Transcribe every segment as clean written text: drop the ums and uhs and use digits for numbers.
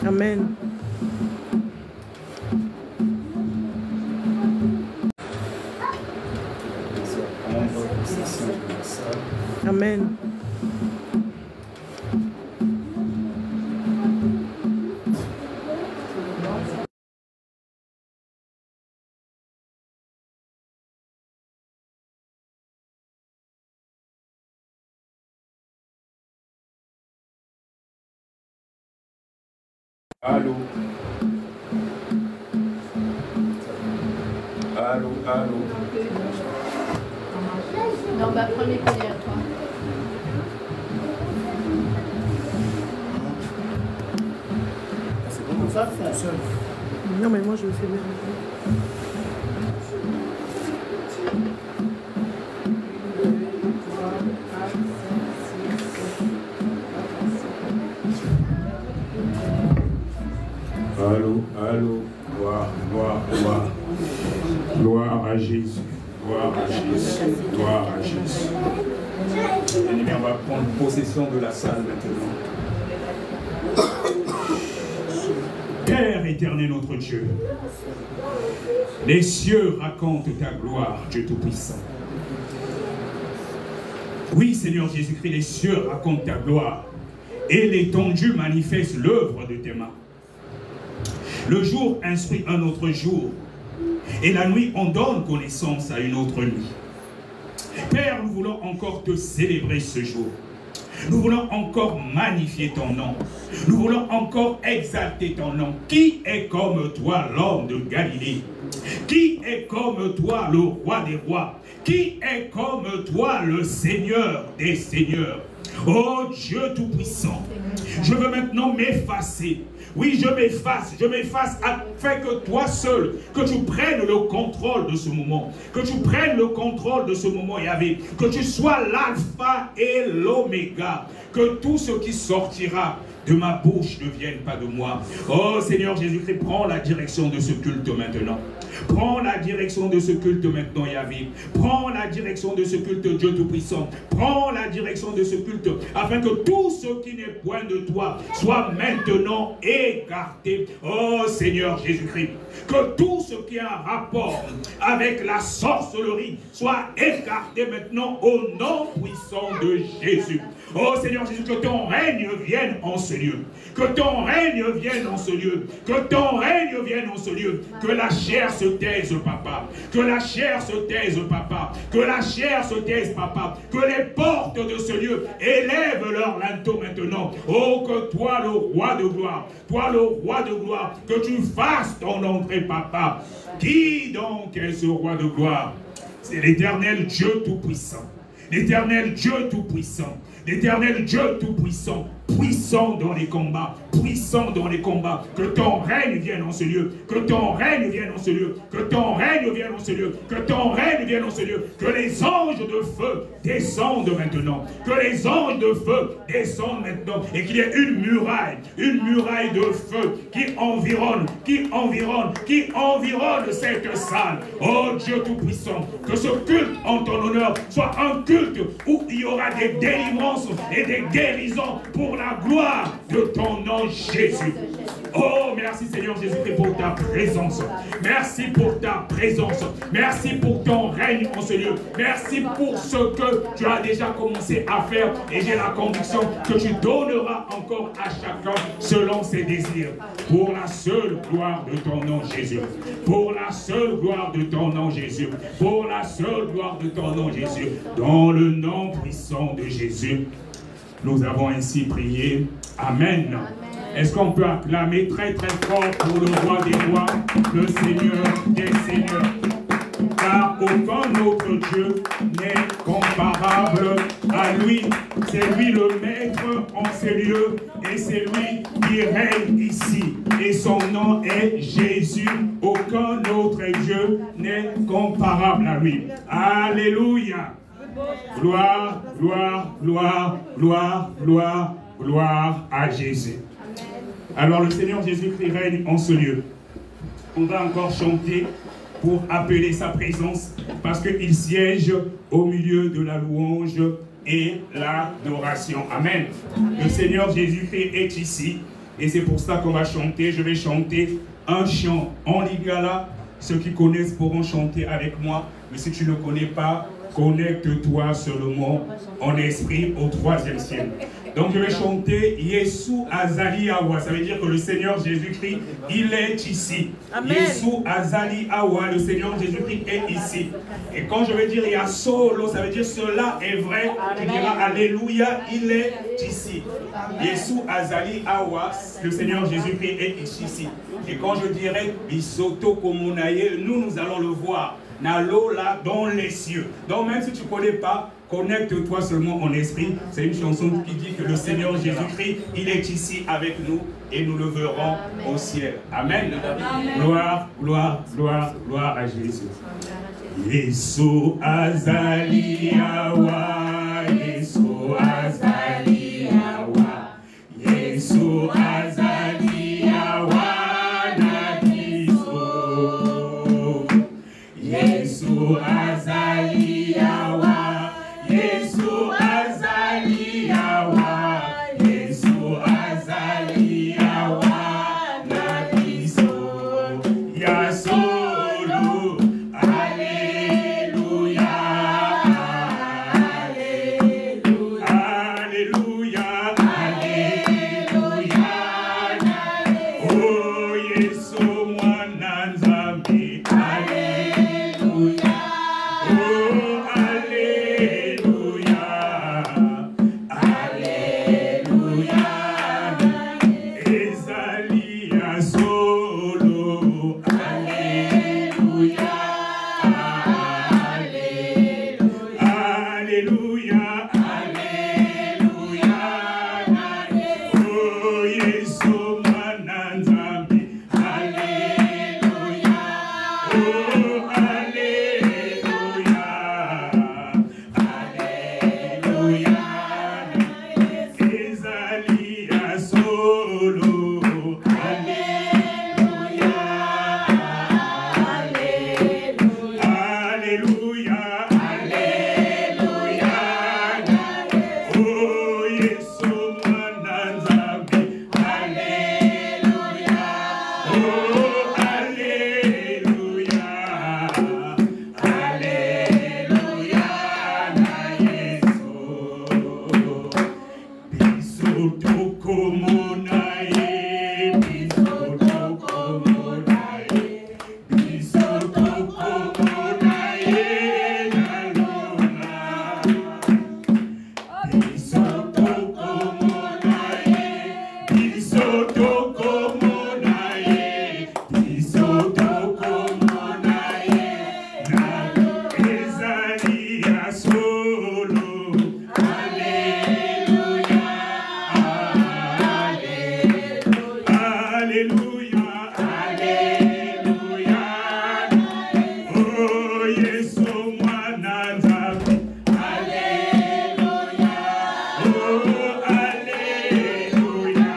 Amen. Amen. Allô. Allô, allô. Non, bah prenez derrière toi. C'est comme ça que ça fonctionne. Non, mais moi je le fais bien. Allô, allô. Gloire, gloire, gloire. Gloire à Jésus. Gloire à Jésus. Gloire à Jésus. Bien-aimés, on va prendre possession de la salle maintenant. Père éternel, notre Dieu, les cieux racontent ta gloire, Dieu Tout-Puissant. Oui, Seigneur Jésus-Christ, les cieux racontent ta gloire et l'étendue manifeste l'œuvre de tes mains. Le jour instruit un autre jour et la nuit, on donne connaissance à une autre nuit. Père, nous voulons encore te célébrer ce jour. Nous voulons encore magnifier ton nom. Nous voulons encore exalter ton nom. Qui est comme toi, l'homme de Galilée? Qui est comme toi, le roi des rois? Qui est comme toi, le Seigneur des seigneurs? Oh Dieu Tout-Puissant, je veux maintenant m'effacer. Oui, je m'efface afin que toi seul, que tu prennes le contrôle de ce moment, que tu prennes le contrôle de ce moment, Yahvé, que tu sois l'alpha et l'oméga, que tout ce qui sortira de ma bouche ne vienne pas de moi. Oh Seigneur Jésus-Christ, prends la direction de ce culte maintenant. Prends la direction de ce culte maintenant, Yahvé. Prends la direction de ce culte, Dieu Tout-Puissant. Prends la direction de ce culte, afin que tout ce qui n'est point de toi soit maintenant écarté. Oh Seigneur Jésus-Christ, que tout ce qui a un rapport avec la sorcellerie soit écarté maintenant au nom puissant de Jésus. Oh Seigneur Jésus, que ton règne vienne en ce lieu. Que ton règne vienne en ce lieu. Que ton règne vienne en ce lieu. Que la chair se taise, papa. Que la chair se taise, papa. Que la chair se taise, papa. Que les portes de ce lieu élèvent leur linteau maintenant. Oh, que toi, le roi de gloire, toi, le roi de gloire, que tu fasses ton entrée, papa. Qui donc est ce roi de gloire? C'est l'Éternel Dieu Tout-Puissant. L'Éternel Dieu Tout-Puissant. L'Éternel Dieu Tout-Puissant, puissant dans les combats, puissant dans les combats, que ton règne vienne en ce lieu, que ton règne vienne en ce lieu, que ton règne vienne en ce lieu, que ton règne vienne en ce lieu, que les anges de feu descendent maintenant, que les anges de feu descendent maintenant, et qu'il y ait une muraille de feu qui environne cette salle. Oh Dieu Tout-Puissant, que ce culte en ton honneur soit un culte où il y aura des délivrances et des guérisons pour la gloire de ton nom Jésus. Oh, merci Seigneur Jésus-Christ pour ta présence. Merci pour ta présence. Merci pour ton règne en ce lieu. Merci pour ce que tu as déjà commencé à faire. Et j'ai la conviction que tu donneras encore à chacun selon ses désirs. Pour la seule gloire de ton nom Jésus. Pour la seule gloire de ton nom Jésus. Pour la seule gloire de ton nom Jésus. Dans le nom puissant de Jésus. Nous avons ainsi prié. Amen. Est-ce qu'on peut acclamer très très fort pour le roi des rois, le Seigneur des seigneurs? Car aucun autre Dieu n'est comparable à lui. C'est lui le maître en ces lieux et c'est lui qui règne ici. Et son nom est Jésus. Aucun autre Dieu n'est comparable à lui. Alléluia. Gloire, gloire, gloire, gloire, gloire, gloire à Jésus. Alors le Seigneur Jésus-Christ règne en ce lieu. On va encore chanter pour appeler sa présence parce qu'il siège au milieu de la louange et l'adoration. Amen. Le Seigneur Jésus-Christ est ici et c'est pour ça qu'on va chanter. Je vais chanter un chant en lingala. Ceux qui connaissent pourront chanter avec moi, mais si tu ne connais pas, connecte-toi seulement en esprit au 3e ciel. Donc je vais chanter Yesu Azali Awa. Ça veut dire que le Seigneur Jésus-Christ, il est ici. Amen. Yesu Azali Awa, le Seigneur Jésus-Christ est ici. Et quand je vais dire Yasolo, ça veut dire cela est vrai. Tu diras Alléluia, il est ici. Yesu Azali Awa, le Seigneur Jésus-Christ est ici. Et quand je dirai Bisoto Komunaye, nous allons le voir. Nalo là dans les cieux. Donc même si tu ne connais pas, connecte-toi seulement en esprit. C'est une chanson qui dit que le Seigneur Jésus-Christ, il est ici avec nous et nous le verrons au ciel. Amen. Gloire, gloire, gloire, gloire à Jésus. Yesu Azali Awa, Yesu Azali Awa, Yesu Azali Awa. Yesu Azali Awa, Yesu Azali Awa, Yesu Azali Awa, Nabiso, Yasolo, Alléluia, Alléluia, Alléluia, Alléluia, oh Yesu Mwananzambi, Alléluia. Oh, Alléluia, Alléluia, Esalia solo, Alléluia, Alléluia, Alléluia, oh, Yesu Mwananzambi, Alléluia, oh, Alléluia. Esalia solo, Alléluia, Alléluia, Alléluia, oh Yesu Mwananzambi, Alléluia, oh Alléluia, Alléluia, na Yesu. Bisoto komonaye, bisoto komonaye, bisoto komonaye, nalona. Bisoto komonaye, bisoto komonaye, bisoto komonaye, nalona. Esalia solo, Alléluia, Alléluia, Alléluia, oh Yesu Mwananzambi, Alléluia, oh Alléluia,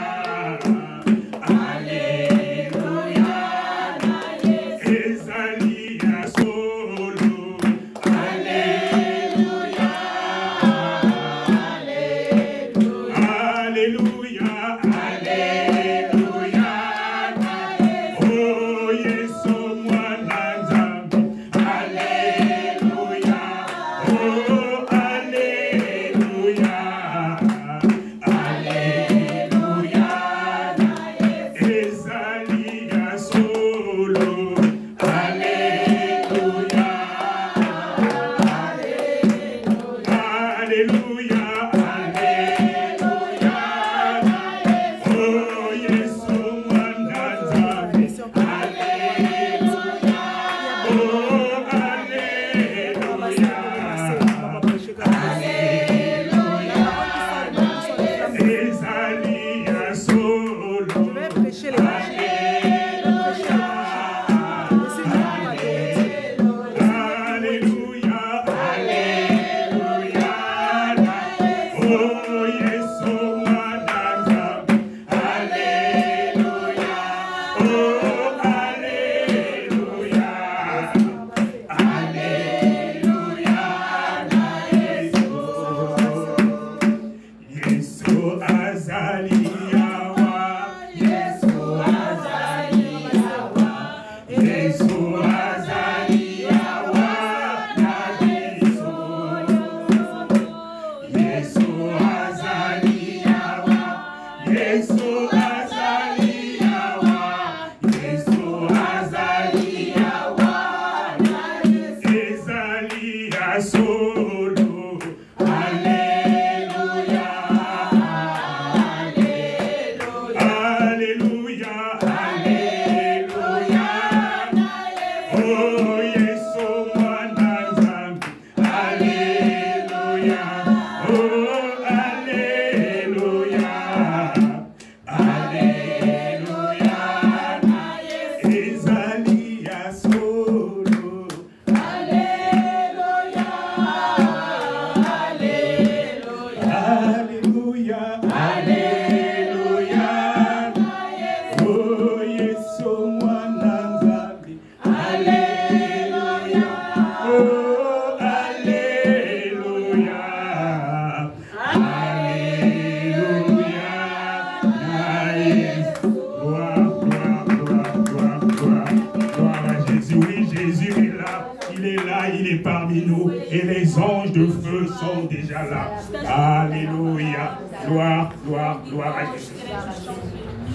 Gloire, gloire, gloire, gloire, gloire. Gloire à Jésus. Oui, Jésus est là. Il est là, il est parmi nous. Et les anges de feu sont déjà là. Alléluia. Gloire, gloire, gloire à Jésus.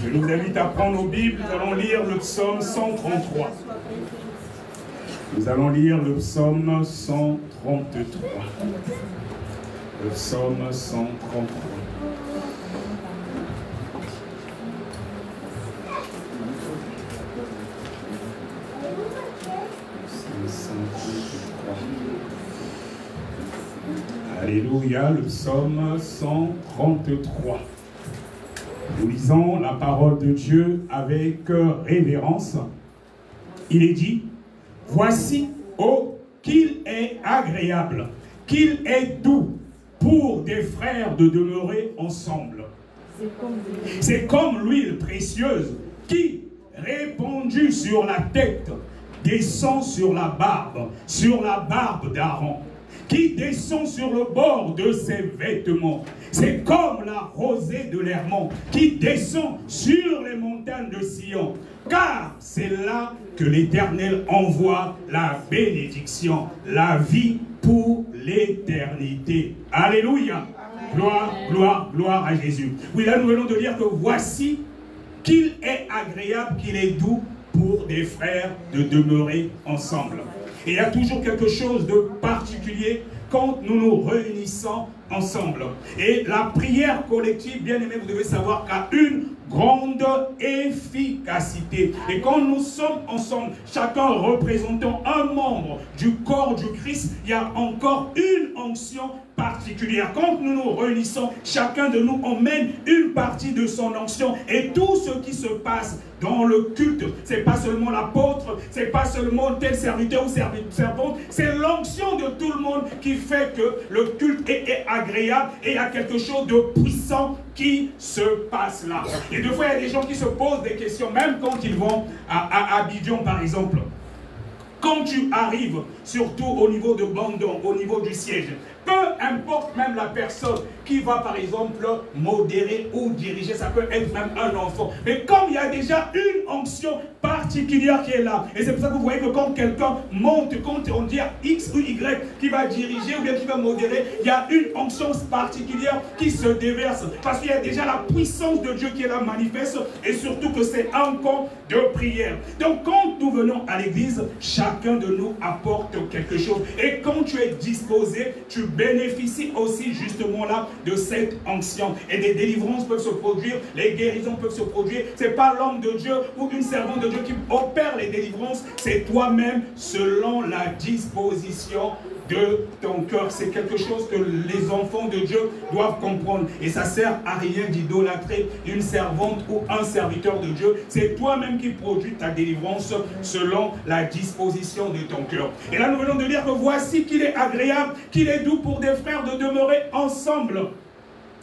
Je nous invite à prendre nos Bibles. Nous allons lire le psaume 133. Nous allons lire le psaume 133. Le psaume 133. Alléluia, le psaume 133. Nous lisons la parole de Dieu avec révérence. Il est dit, voici, oh, qu'il est agréable, qu'il est doux pour des frères de demeurer ensemble. C'est comme l'huile précieuse qui, répandue sur la tête, descend sur la barbe d'Aaron, qui descend sur le bord de ses vêtements. C'est comme la rosée de l'Hermon qui descend sur les montagnes de Sion. Car c'est là que l'Éternel envoie la bénédiction, la vie pour l'éternité. Alléluia. Gloire, gloire, gloire à Jésus. Oui, là nous venons de dire que voici qu'il est agréable, qu'il est doux pour des frères de demeurer ensemble. Et il y a toujours quelque chose de particulier quand nous nous réunissons ensemble. Et la prière collective, bien aimé, vous devez savoir qu'a une grande efficacité. Et quand nous sommes ensemble, chacun représentant un membre du corps du Christ, il y a encore une onction particulière. Quand nous nous réunissons, chacun de nous emmène une partie de son onction. Et tout ce qui se passe dans le culte, ce n'est pas seulement l'apôtre, ce n'est pas seulement tel serviteur ou servante, c'est l'onction de tout le monde qui fait que le culte est agréable et il y a quelque chose de puissant qui se passe là. Et des fois, il y a des gens qui se posent des questions, même quand ils vont à Abidjan, par exemple. Quand tu arrives, surtout au niveau de Bandon, au niveau du siège, peu importe même la personne qui va par exemple modérer ou diriger, ça peut être même un enfant. Mais comme il y a déjà une onction particulière qui est là, et c'est pour ça que vous voyez que quand quelqu'un monte, quand on dit X ou Y qui va diriger ou bien qui va modérer, il y a une onction particulière qui se déverse. Parce qu'il y a déjà la puissance de Dieu qui est là manifeste et surtout que c'est un camp de prière. Donc quand nous venons à l'église, chacun de nous apporte quelque chose. Et quand tu es disposé, tu bénéficies aussi justement là de cette onction. Et des délivrances peuvent se produire, les guérisons peuvent se produire. Ce n'est pas l'homme de Dieu ou une servante de Dieu qui opère les délivrances, c'est toi-même selon la disposition de ton cœur. C'est quelque chose que les enfants de Dieu doivent comprendre. Et ça sert à rien d'idolâtrer une servante ou un serviteur de Dieu. C'est toi-même qui produis ta délivrance selon la disposition de ton cœur. Et là, nous venons de dire que voici qu'il est agréable, qu'il est doux pour des frères de demeurer ensemble.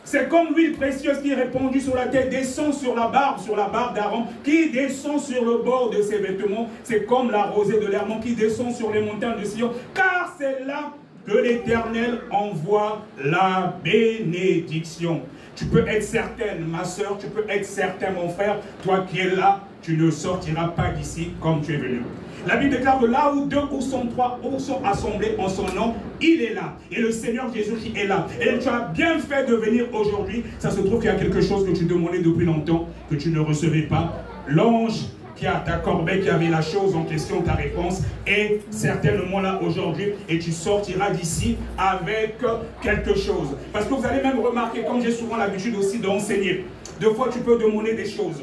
C'est comme l'huile précieuse qui est répandue sur la tête, descend sur la barbe d'Aaron, qui descend sur le bord de ses vêtements. C'est comme la rosée de l'Hermon qui descend sur les montagnes de Sion. Car c'est là que l'Éternel envoie la bénédiction. Tu peux être certaine, ma soeur, tu peux être certain, mon frère, toi qui es là, tu ne sortiras pas d'ici comme tu es venu. La Bible déclare que là où deux ou sont trois ou sont assemblés en son nom, il est là. Et le Seigneur Jésus qui est là. Et tu as bien fait de venir aujourd'hui. Ça se trouve qu'il y a quelque chose que tu demandais depuis longtemps, que tu ne recevais pas. L'ange qui a ta corbeille, qui avait la chose en question, ta réponse, est certainement là aujourd'hui. Et tu sortiras d'ici avec quelque chose. Parce que vous allez même remarquer, comme j'ai souvent l'habitude aussi d'enseigner, deux fois tu peux demander des choses.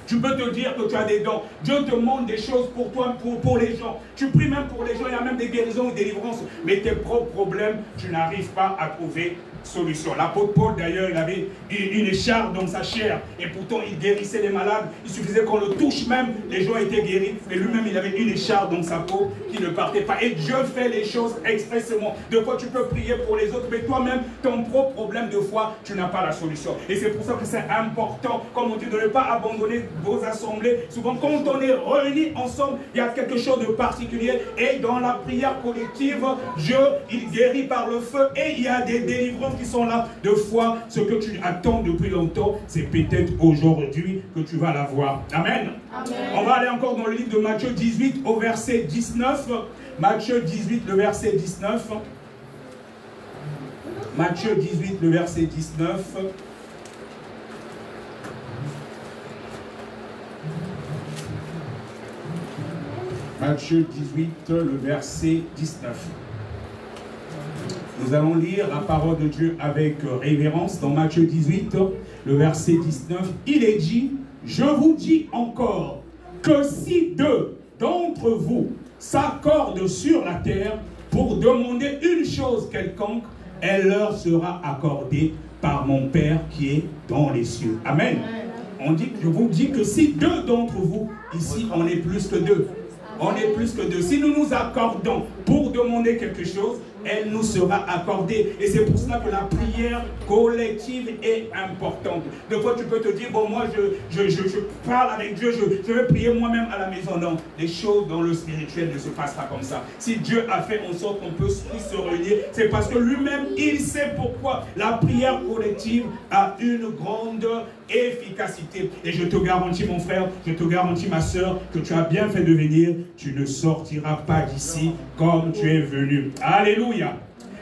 Tu peux te dire que tu as des dons. Dieu te demande des choses pour toi, pour les gens. Tu pries même pour les gens, il y a même des guérisons ou des délivrances. Mais tes propres problèmes, tu n'arrives pas à trouver solution. L'apôtre Paul, d'ailleurs, il avait une écharpe dans sa chair. Et pourtant, il guérissait les malades. Il suffisait qu'on le touche même, les gens étaient guéris. Mais lui-même, il avait une écharpe dans sa peau qui ne partait pas. Et Dieu fait les choses expressément. Des fois, tu peux prier pour les autres, mais toi-même, ton propre problème de foi, tu n'as pas la solution. Et c'est pour ça que c'est important, comme on dit, de ne pas abandonner vos assemblées. Souvent, quand on est réunis ensemble, il y a quelque chose de particulier. Et dans la prière collective, Dieu, il guérit par le feu. Et il y a des délivrances personnes qui sont là, de foi, ce que tu attends depuis longtemps, c'est peut-être aujourd'hui que tu vas l'avoir. Amen. Amen. On va aller encore dans le livre de Matthieu 18 au verset 19. Matthieu 18, le verset 19. Matthieu 18, le verset 19. Matthieu 18, le verset 19. Nous allons lire la parole de Dieu avec révérence dans Matthieu 18, le verset 19. Il est dit, je vous dis encore que si deux d'entre vous s'accordent sur la terre pour demander une chose quelconque, elle leur sera accordée par mon Père qui est dans les cieux. Amen. On dit, je vous dis que si deux d'entre vous, ici on est plus que deux, on est plus que deux. Si nous nous accordons pour demander quelque chose, elle nous sera accordée. Et c'est pour cela que la prière collective est importante. Des fois, tu peux te dire, bon, moi, je parle avec Dieu, je vais prier moi-même à la maison. Non, les choses dans le spirituel ne se passent pas comme ça. Si Dieu a fait en sorte qu'on peut se réunir, c'est parce que lui-même, il sait pourquoi la prière collective a une grande efficacité. Et je te garantis, mon frère, je te garantis, ma soeur, que tu as bien fait de venir. Tu ne sortiras pas d'ici comme tu es venu. Alléluia.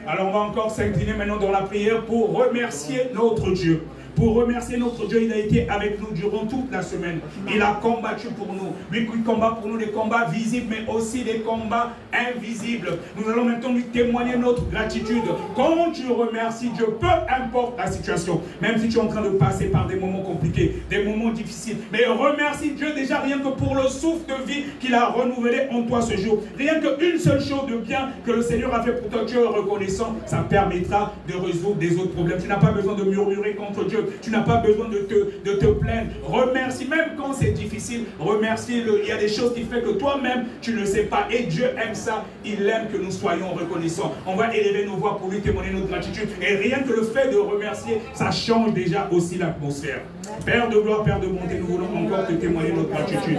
Alors on va encore s'incliner maintenant dans la prière pour remercier notre Dieu. Pour remercier notre Dieu, il a été avec nous durant toute la semaine. Il a combattu pour nous. Lui qui combat pour nous des combats visibles, mais aussi des combats invisibles. Nous allons maintenant lui témoigner notre gratitude. Quand tu remercies Dieu, peu importe la situation, même si tu es en train de passer par des moments compliqués, des moments difficiles, mais remercie Dieu déjà rien que pour le souffle de vie qu'il a renouvelé en toi ce jour. Rien qu'une seule chose de bien que le Seigneur a fait pour toi, tu es reconnaissant, ça permettra de résoudre des autres problèmes. Tu n'as pas besoin de murmurer contre Dieu. Tu n'as pas besoin de te plaindre. Remercie, même quand c'est difficile, remercie-le. Il y a des choses qui font que toi-même, tu ne sais pas. Et Dieu aime ça. Il aime que nous soyons reconnaissants. On va élever nos voix pour lui témoigner notre gratitude. Et rien que le fait de remercier, ça change déjà aussi l'atmosphère. Père de gloire, Père de bonté, nous voulons encore te témoigner notre gratitude.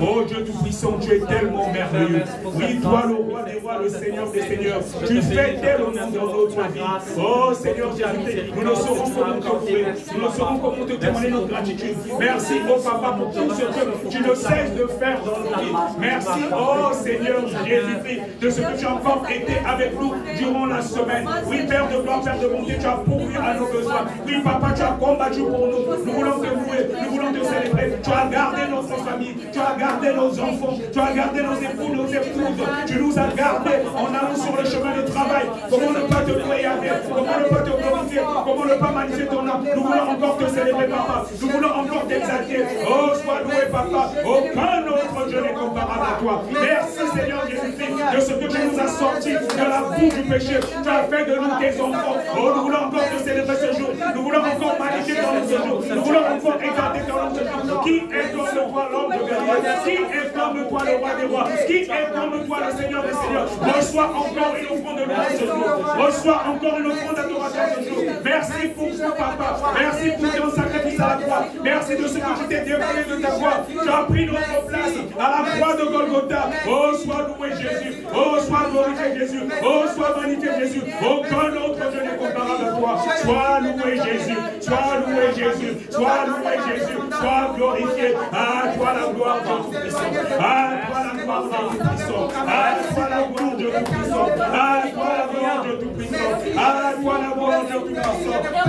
Oh Dieu Tout-Puissant, tu es tellement merveilleux. Oui, toi le roi des rois, le Seigneur des seigneurs, tu fais tellement dans notre vie. Oh Seigneur Jésus, nous ne saurons comment t'offrir. Nous ne saurons comment te témoigner notre gratitude. Merci, oh Papa, pour tout ce que tu ne cesses de faire dans nos vies. Merci, oh Seigneur Jésus-Christ, de ce que tu as encore été avec nous durant la semaine. Oui, Père de gloire, Père de bonté, tu as pourvu à nos besoins. Oui, Papa, tu as combattu pour nous. Nous voulons te louer, nous voulons te célébrer. Tu as gardé notre famille, tu as gardé nos enfants, tu as gardé nos époux, nos épouses. Tu nous as gardés en allant sur le chemin de travail. Comment ne pas te louer avec? Comment ne pas te glorifier? Comment ne pas magnifier ton âme? Nous voulons encore te célébrer, Papa. Nous voulons encore t'exalter. Oh, sois loué, Papa. Aucun autre Dieu n'est comparable à toi. Merci, Seigneur Jésus-Christ, de ce que tu nous as sortis de la boue du péché. Tu as fait de nous tes enfants. Oh, nous voulons encore te célébrer ce jour. Nous voulons encore magnifier ton nom ce jour. Nous voulons encore exalter ton nom ce jour. Qui est comme toi, l'homme de guerrier? Qui est comme toi, le roi des rois? Qui est comme toi, le Seigneur des seigneurs? Reçois encore une offrande de louange ce jour. Reçois encore une offrande d'adoration ce jour. Merci pour tout, Papa. Merci pour ton sacrifice à la croix. Merci de ce que tu t'es dévoilé de ta croix. Tu as pris notre place à la croix de Golgotha. Oh, sois loué Jésus. Oh, sois glorifié Jésus. Oh, sois magnifié Jésus. Aucun autre Dieu n'est comparable à toi. Sois loué Jésus. Sois loué Jésus. Sois loué Jésus. Sois glorifié. À toi la gloire de Tout-Puissant. À toi la gloire de Tout-Puissant. À toi la gloire de Tout-Puissant. À toi la gloire de Tout-Puissant. À toi la gloire de Tout-Puissant.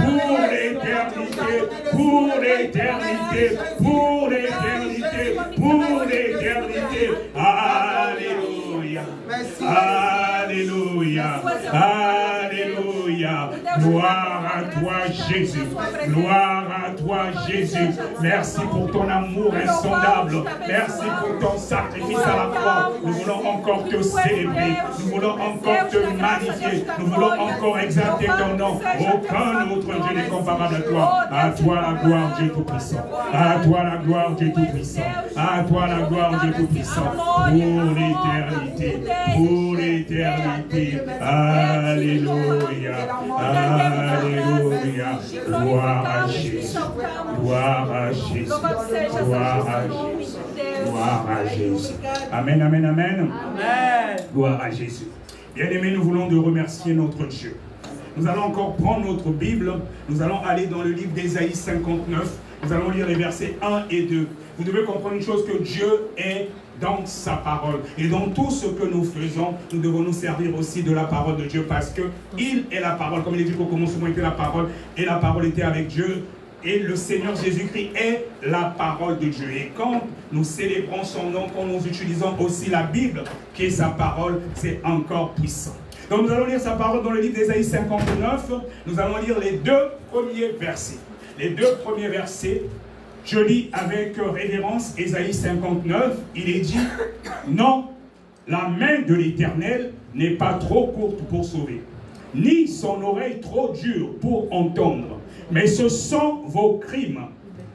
Pour l'éternité, pour l'éternité, pour l'éternité, pour l'éternité. Alléluia. Alléluia. Alléluia. Gloire à toi, Jésus. Gloire à toi, Jésus. Merci pour ton amour insondable. Merci pour ton sacrifice à la croix. Nous voulons encore te célébrer. Nous voulons encore te magnifier. Nous voulons encore exalter ton nom. Aucun autre Dieu n'est comparable à toi. À toi la gloire, Dieu Tout-Puissant. À toi la gloire, Dieu Tout-Puissant. À toi la gloire, Dieu Tout-Puissant. Pour l'éternité. Pour l'éternité. Alléluia. Alléluia. Gloire à Jésus. Gloire à Jésus. Gloire à Jésus. Gloire à Jésus. Amen, amen, amen. Gloire à Jésus. Bien-aimés, nous voulons de remercier notre Dieu. Nous allons encore prendre notre Bible. Nous allons aller dans le livre d'Ésaïe 59. Nous allons lire les versets 1 et 2. Vous devez comprendre une chose, que Dieu est dans sa parole. Et dans tout ce que nous faisons, nous devons nous servir aussi de la parole de Dieu, parce qu'il est la parole. Comme il est dit qu'au commencement était la parole, et la parole était avec Dieu. Et le Seigneur Jésus-Christ est la parole de Dieu. Et quand nous célébrons son nom, quand nous utilisons aussi la Bible, qui est sa parole, c'est encore puissant. Donc nous allons lire sa parole dans le livre d'Ésaïe 59. Nous allons lire les 2 premiers versets. Les 2 premiers versets, je lis avec révérence Ésaïe 59. Il est dit, non, la main de l'Éternel n'est pas trop courte pour sauver, ni son oreille trop dure pour entendre. Mais ce sont vos crimes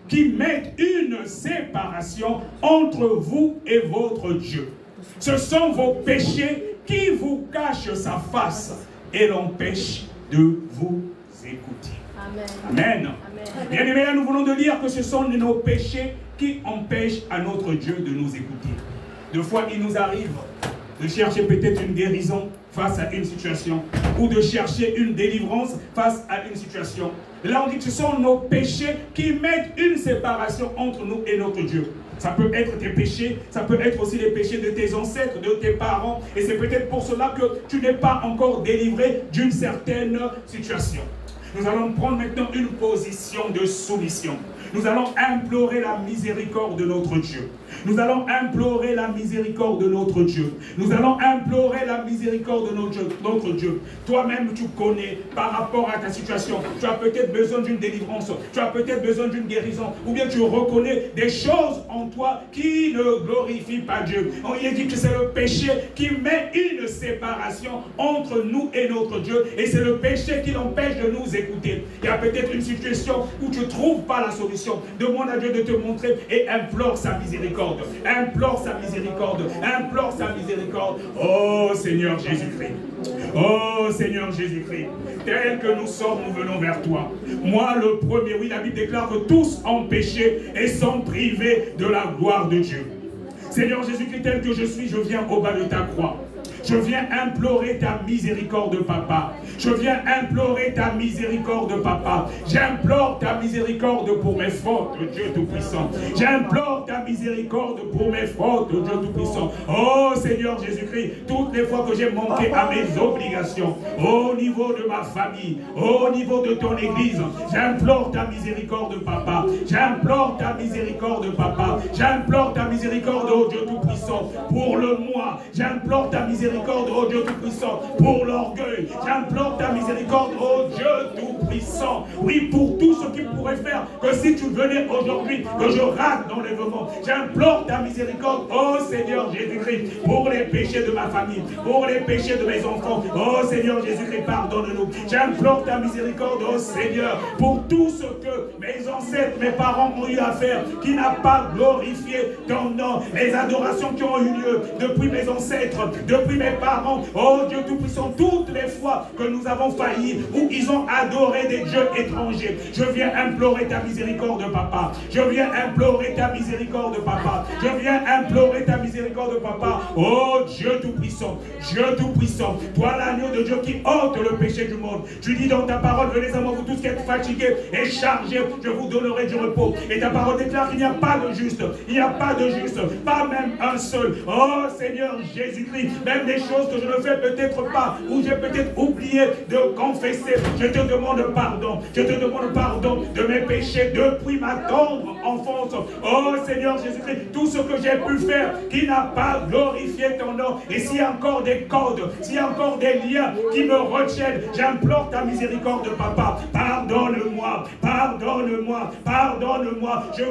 qui mettent une séparation entre vous et votre Dieu. Ce sont vos péchés qui vous cachent sa face et l'empêchent de vous écouter. Amen. Amen. Amen. Bien aimés, nous voulons de dire que ce sont nos péchés qui empêchent à notre Dieu de nous écouter. Des fois, il nous arrive de chercher peut-être une guérison face à une situation, ou de chercher une délivrance face à une situation. Et là, on dit que ce sont nos péchés qui mettent une séparation entre nous et notre Dieu. Ça peut être tes péchés, ça peut être aussi les péchés de tes ancêtres, de tes parents. Et c'est peut-être pour cela que tu n'es pas encore délivré d'une certaine situation. Nous allons prendre maintenant une position de soumission. Nous allons implorer la miséricorde de notre Dieu. Nous allons implorer la miséricorde de notre Dieu. Nous allons implorer la miséricorde de notre Dieu. Toi-même, tu connais par rapport à ta situation. Tu as peut-être besoin d'une délivrance. Tu as peut-être besoin d'une guérison. Ou bien tu reconnais des choses en toi qui ne glorifient pas Dieu. Il est dit que c'est le péché qui met une séparation entre nous et notre Dieu. Et c'est le péché qui l'empêche de nous écouter. Il y a peut-être une situation où tu ne trouves pas la solution. Demande à Dieu de te montrer et implore sa miséricorde. Implore sa miséricorde. Implore sa miséricorde. Oh Seigneur Jésus-Christ. Oh Seigneur Jésus-Christ. Tel que nous sommes, nous venons vers toi. Moi le premier, oui, la Bible déclare que tous ont péché et sont privés de la gloire de Dieu. Seigneur Jésus-Christ, tel que je suis, je viens au bas de ta croix. Je viens implorer ta miséricorde, Papa. Je viens implorer ta miséricorde, Papa. J'implore ta miséricorde pour mes fautes, Dieu Tout-Puissant. J'implore ta miséricorde pour mes fautes, Dieu Tout-Puissant. Oh Seigneur Jésus-Christ, toutes les fois que j'ai manqué à mes obligations, au niveau de ma famille, au niveau de ton église, j'implore ta miséricorde, Papa. J'implore ta miséricorde, Papa. J'implore ta miséricorde, oh Dieu Tout-Puissant, pour le moi. J'implore ta miséricorde, oh Dieu Tout-Puissant, pour l'orgueil. J'implore ta miséricorde, oh Dieu Tout-Puissant. Oui, pour tout ce qui pourrait faire que si tu venais aujourd'hui, que je rate d'enlèvement. J'implore ta miséricorde, oh Seigneur Jésus-Christ, pour les péchés de ma famille, pour les péchés de mes enfants. Oh Seigneur Jésus-Christ, pardonne-nous. J'implore ta miséricorde, oh Seigneur, pour tout ce que mes ancêtres, mes parents ont eu à faire, qui n'a pas glorifié ton nom. Les adorations qui ont eu lieu depuis mes ancêtres, depuis mes parents, oh Dieu Tout-Puissant, toutes les fois que nous avons failli, où ils ont adoré des dieux étrangers, je viens implorer ta miséricorde, Papa. Je viens implorer ta miséricorde, Papa. Je viens implorer ta miséricorde, Papa. Oh Dieu Tout-Puissant, Dieu Tout-Puissant, toi l'agneau de Dieu qui ôte le péché du monde. Tu dis dans ta parole, venez à moi vous tous qui êtes fatigués et chargés, je vous donnerai du repos. Et ta parole déclare qu'il n'y a pas de juste, il n'y a pas de juste, pas même un seul. Oh Seigneur Jésus-Christ, même des choses que je ne fais peut-être pas, ou j'ai peut-être oublié de confesser, je te demande pardon. Je te demande pardon de mes péchés depuis ma tendre enfance. Oh Seigneur Jésus-Christ, tout ce que j'ai pu faire qui n'a pas glorifié ton nom. Et s'il y a encore des codes, s'il y a encore des liens qui me retiennent, j'implore ta miséricorde, Papa. Pardonne-moi, pardonne-moi, pardonne-moi. Je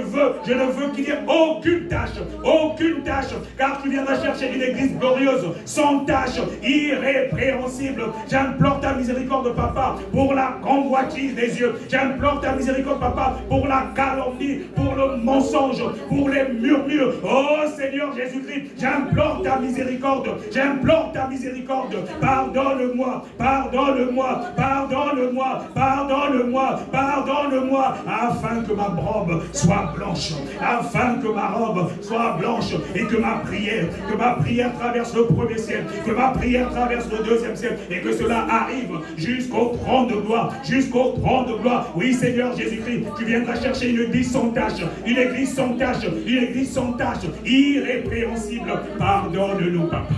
ne veux qu'il n'y ait aucune tâche, car tu viendras chercher une église glorieuse, sans tâche, irrépréhensible. J'implore ta miséricorde, Papa, pour la convoitise des yeux. J'implore ta miséricorde, Papa, pour la calomnie, pour le mensonge, pour les murmures. Oh Seigneur Jésus-Christ, j'implore ta miséricorde. J'implore ta miséricorde. Pardonne-moi, pardonne-moi, pardonne-moi, pardonne-moi, pardonne-moi, afin que ma robe soit blanche, afin que ma robe soit blanche et que ma prière traverse le premier ciel, que ma prière traverse le deuxième ciel et que cela arrive jusqu'au trône de gloire, jusqu'au trône de gloire. Oui Seigneur Jésus-Christ, tu viendras chercher une église sans tache, une église sans tache, une église sans tache, irrépréhensible. Pardonne-nous papa,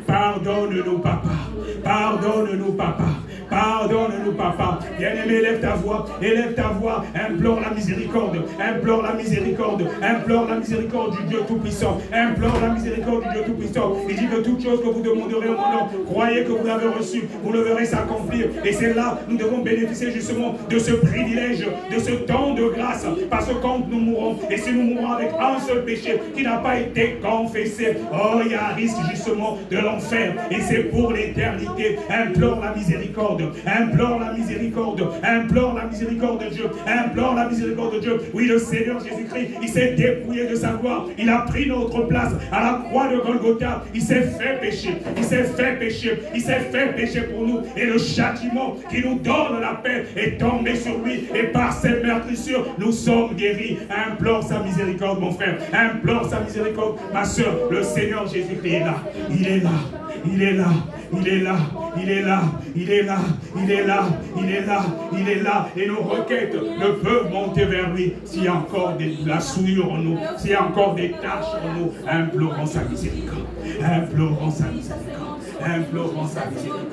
pardonne-nous papa, pardonne-nous papa. Pardonne-nous, papa. Bien-aimé, élève ta voix, implore la miséricorde, implore la miséricorde, implore la miséricorde du Dieu Tout-Puissant, implore la miséricorde du Dieu Tout-Puissant. Il dit que toute chose que vous demanderez en mon nom, croyez que vous l'avez reçu, vous le verrez s'accomplir. Et c'est là, nous devons bénéficier justement de ce privilège, de ce temps de grâce, parce que quand nous mourrons, et si nous mourons avec un seul péché qui n'a pas été confessé, oh, il y a un risque justement de l'enfer, et c'est pour l'éternité. Implore la miséricorde. Implore la miséricorde, implore la miséricorde de Dieu, implore la miséricorde de Dieu. Oui, le Seigneur Jésus-Christ, il s'est dépouillé de sa gloire, il a pris notre place à la croix de Golgotha, il s'est fait pécher, il s'est fait pécher, il s'est fait pécher pour nous, et le châtiment qui nous donne la paix est tombé sur lui, et par ses meurtrissures, nous sommes guéris. Implore sa miséricorde, mon frère, implore sa miséricorde, ma soeur. Le Seigneur Jésus-Christ est là, il est là, il est là, il est là, il est là, il est là, il est là, il est là, il est là, et nos requêtes ne peuvent monter vers lui s'il y a encore de la souillure en nous, s'il y a encore des taches en nous. Implorons sa miséricorde, implorons sa miséricorde, implorons sa miséricorde,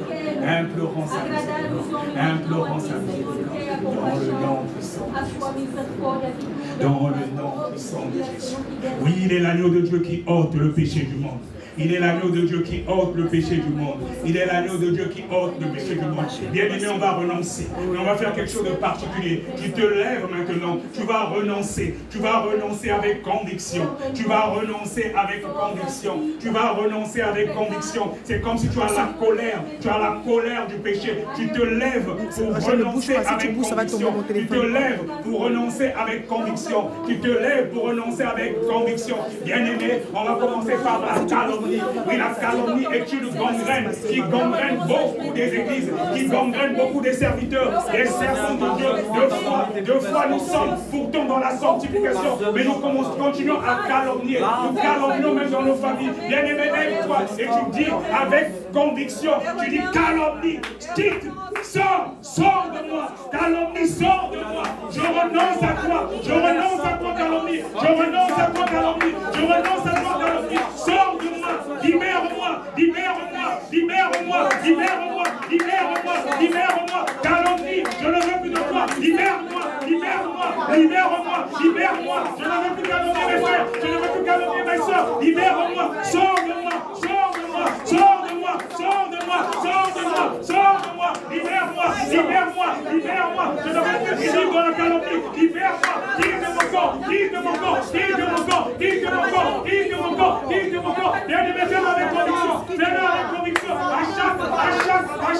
implorons sa miséricorde, implorons sa miséricorde, dans le nom puissant de Jésus, dans le nom puissant de Jésus. Oui, il est l'agneau de Dieu qui ôte le péché du monde. Il est l'agneau de Dieu qui ôte le péché du monde. Il est l'agneau de Dieu qui ôte le péché du monde. Bien aimé, on va renoncer. Mais on va faire quelque chose de particulier. Tu te lèves maintenant. Tu vas renoncer. Tu vas renoncer avec conviction. Tu vas renoncer avec conviction. Tu vas renoncer avec conviction. C'est comme si tu as la colère. Tu as la colère du péché. Tu te lèves pour renoncer avec conviction. Tu te lèves pour renoncer avec conviction. Tu te lèves pour renoncer avec conviction. Bien aimé, on va commencer par la calomnie. Oui, la calomnie est une gangrène qui gangrène beaucoup des églises, qui gangrène beaucoup des serviteurs, des servants de Dieu. Deux fois nous sommes pourtant dans la sanctification, mais nous continuons à calomnier. Nous calomnions même dans nos familles. Bien aimé, lève-toi et tu dis avec conviction, tu dis calomnie, quitte, sors de moi, calomnie, sors de moi. Je renonce à toi, je renonce à toi calomnie, je renonce à toi calomnie, je renonce à toi calomnie, sors de moi. Libère-moi, libère-moi, libère-moi, libère-moi, libère-moi, libère-moi, calomnie, je ne veux plus de toi, libère-moi, libère-moi, libère-moi, libère-moi, je ne veux plus calomnier mes frères, je ne veux plus calomnier mes soeurs, libère-moi, sors de moi, sors de moi, sors de moi, sors de moi, sors de moi, sors de moi, libère-moi, libère-moi, libère-moi, je ne veux plus vivre dans la calomnie, libère-moi, quitte mon corps, quitte mon corps, quitte mon corps, quitte mon corps, quitte mon corps, quitte mon corps. Fais-le avec conviction, fais-le avec conviction, à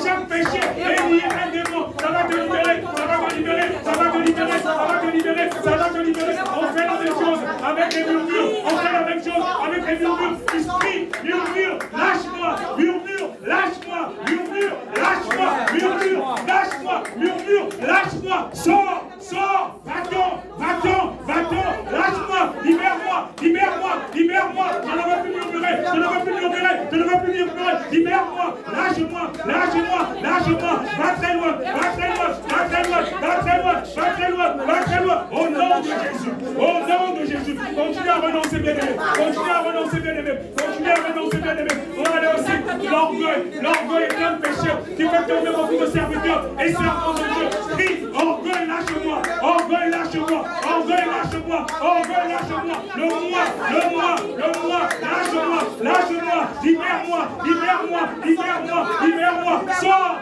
chaque péché, et lié un démon, ça va te libérer, ça va te libérer, ça va te libérer, ça va te libérer, ça va te libérer. On fait la même chose avec les murmures, on fait la même chose avec les murmures. Esprit, murmure, lâche-moi, murmure, lâche-moi, murmure, lâche-moi, murmure, lâche-moi, murmure, lâche-moi, sors, va-t'en, lâche-moi, libère-moi, libère-moi, libère-moi, je ne veux plus murmurer, je ne veux plus murmurer, je ne veux plus murmurer, libère-moi, lâche-moi, lâche-moi, lâche-moi, va très loin, va très loin, va très loin, va très loin, va très loin, va très loin, au nom de Jésus, au nom de Jésus, continue à renoncer bien-aimé, continue à renoncer bien-aimé, continue à renoncer bien-aimé, on va aller aussi, l'orgueil est un péché qui fait tomber beaucoup de serviteurs et servants de Dieu, crie, orgueil, lâche-moi, orgueil, lâche-moi, orgueil, lâche-moi, orgueil, lâche-moi, le moi, lâche-moi, libère-moi, libère-moi, libère-moi, libère-moi, sors,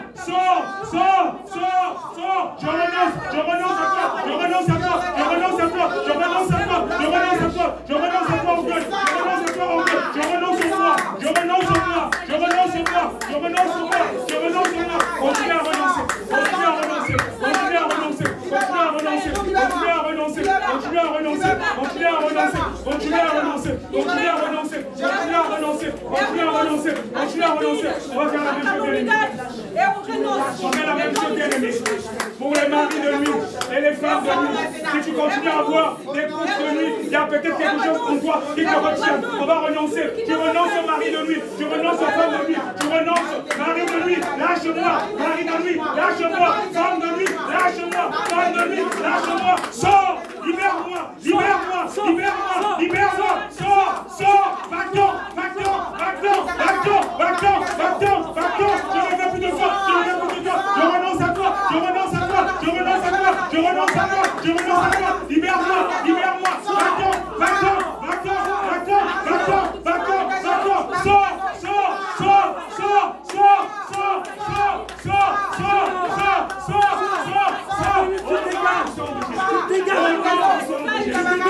je renonce à toi, je renonce à toi, je renonce à toi, je renonce à toi, je renonce à toi, je renonce à toi, orgueil, je renonce à toi, orgueil, je renonce au moi, je renonce au moi, je renonce au moi, je renonce au moi, je renonce au moi, continue à renoncer, continue à renoncer, continue à renoncer, continue à renoncer, continue à renoncer, continue à renoncer, continue à renoncer, continue Continuez à renoncer. Continuez à renoncer. Continuez à renoncer. Continuez à renoncer. Continuez à renoncer. On va faire la même chose, bien-aimés. On fait la même chose, bien-aimés. Pour les maris de nuit et les femmes de nuit. Si tu continues à avoir des couples de nuit, il y a peut-être quelque chose en toi qui te retient. On va renoncer. Tu renonces au mari de nuit. Tu renonces aux femmes de nuit. Tu renonces mari de nuit. Lâche-moi. Mari de nuit. Lâche-moi. Femme de nuit. Lâche-moi. Femme de nuit. Lâche-moi. Sors. Libère-moi. Libère-moi. Libère-moi. Libère-moi. Sors. Sors. Va-t'en. Va-t'en. Va-t'en. Va-t'en. Va-t'en. Va-t'en. Va-t'en. Je ne veux plus de toi. Je ne veux plus de toi. Je renonce à toi. Je renonce à toi. Je renonce à toi. Je renonce à toi. Je renonce à toi. Libère-moi. Libère-moi. Va-t'en. Va-t'en. Va-t'en. Va-t'en. Va-t'en. Va-t'en. Va-t'en. Sors. Sors. Sors. Sors. Sors. Sors. Sors. Sors. Sors. Sors. Sors. Sors. Sors.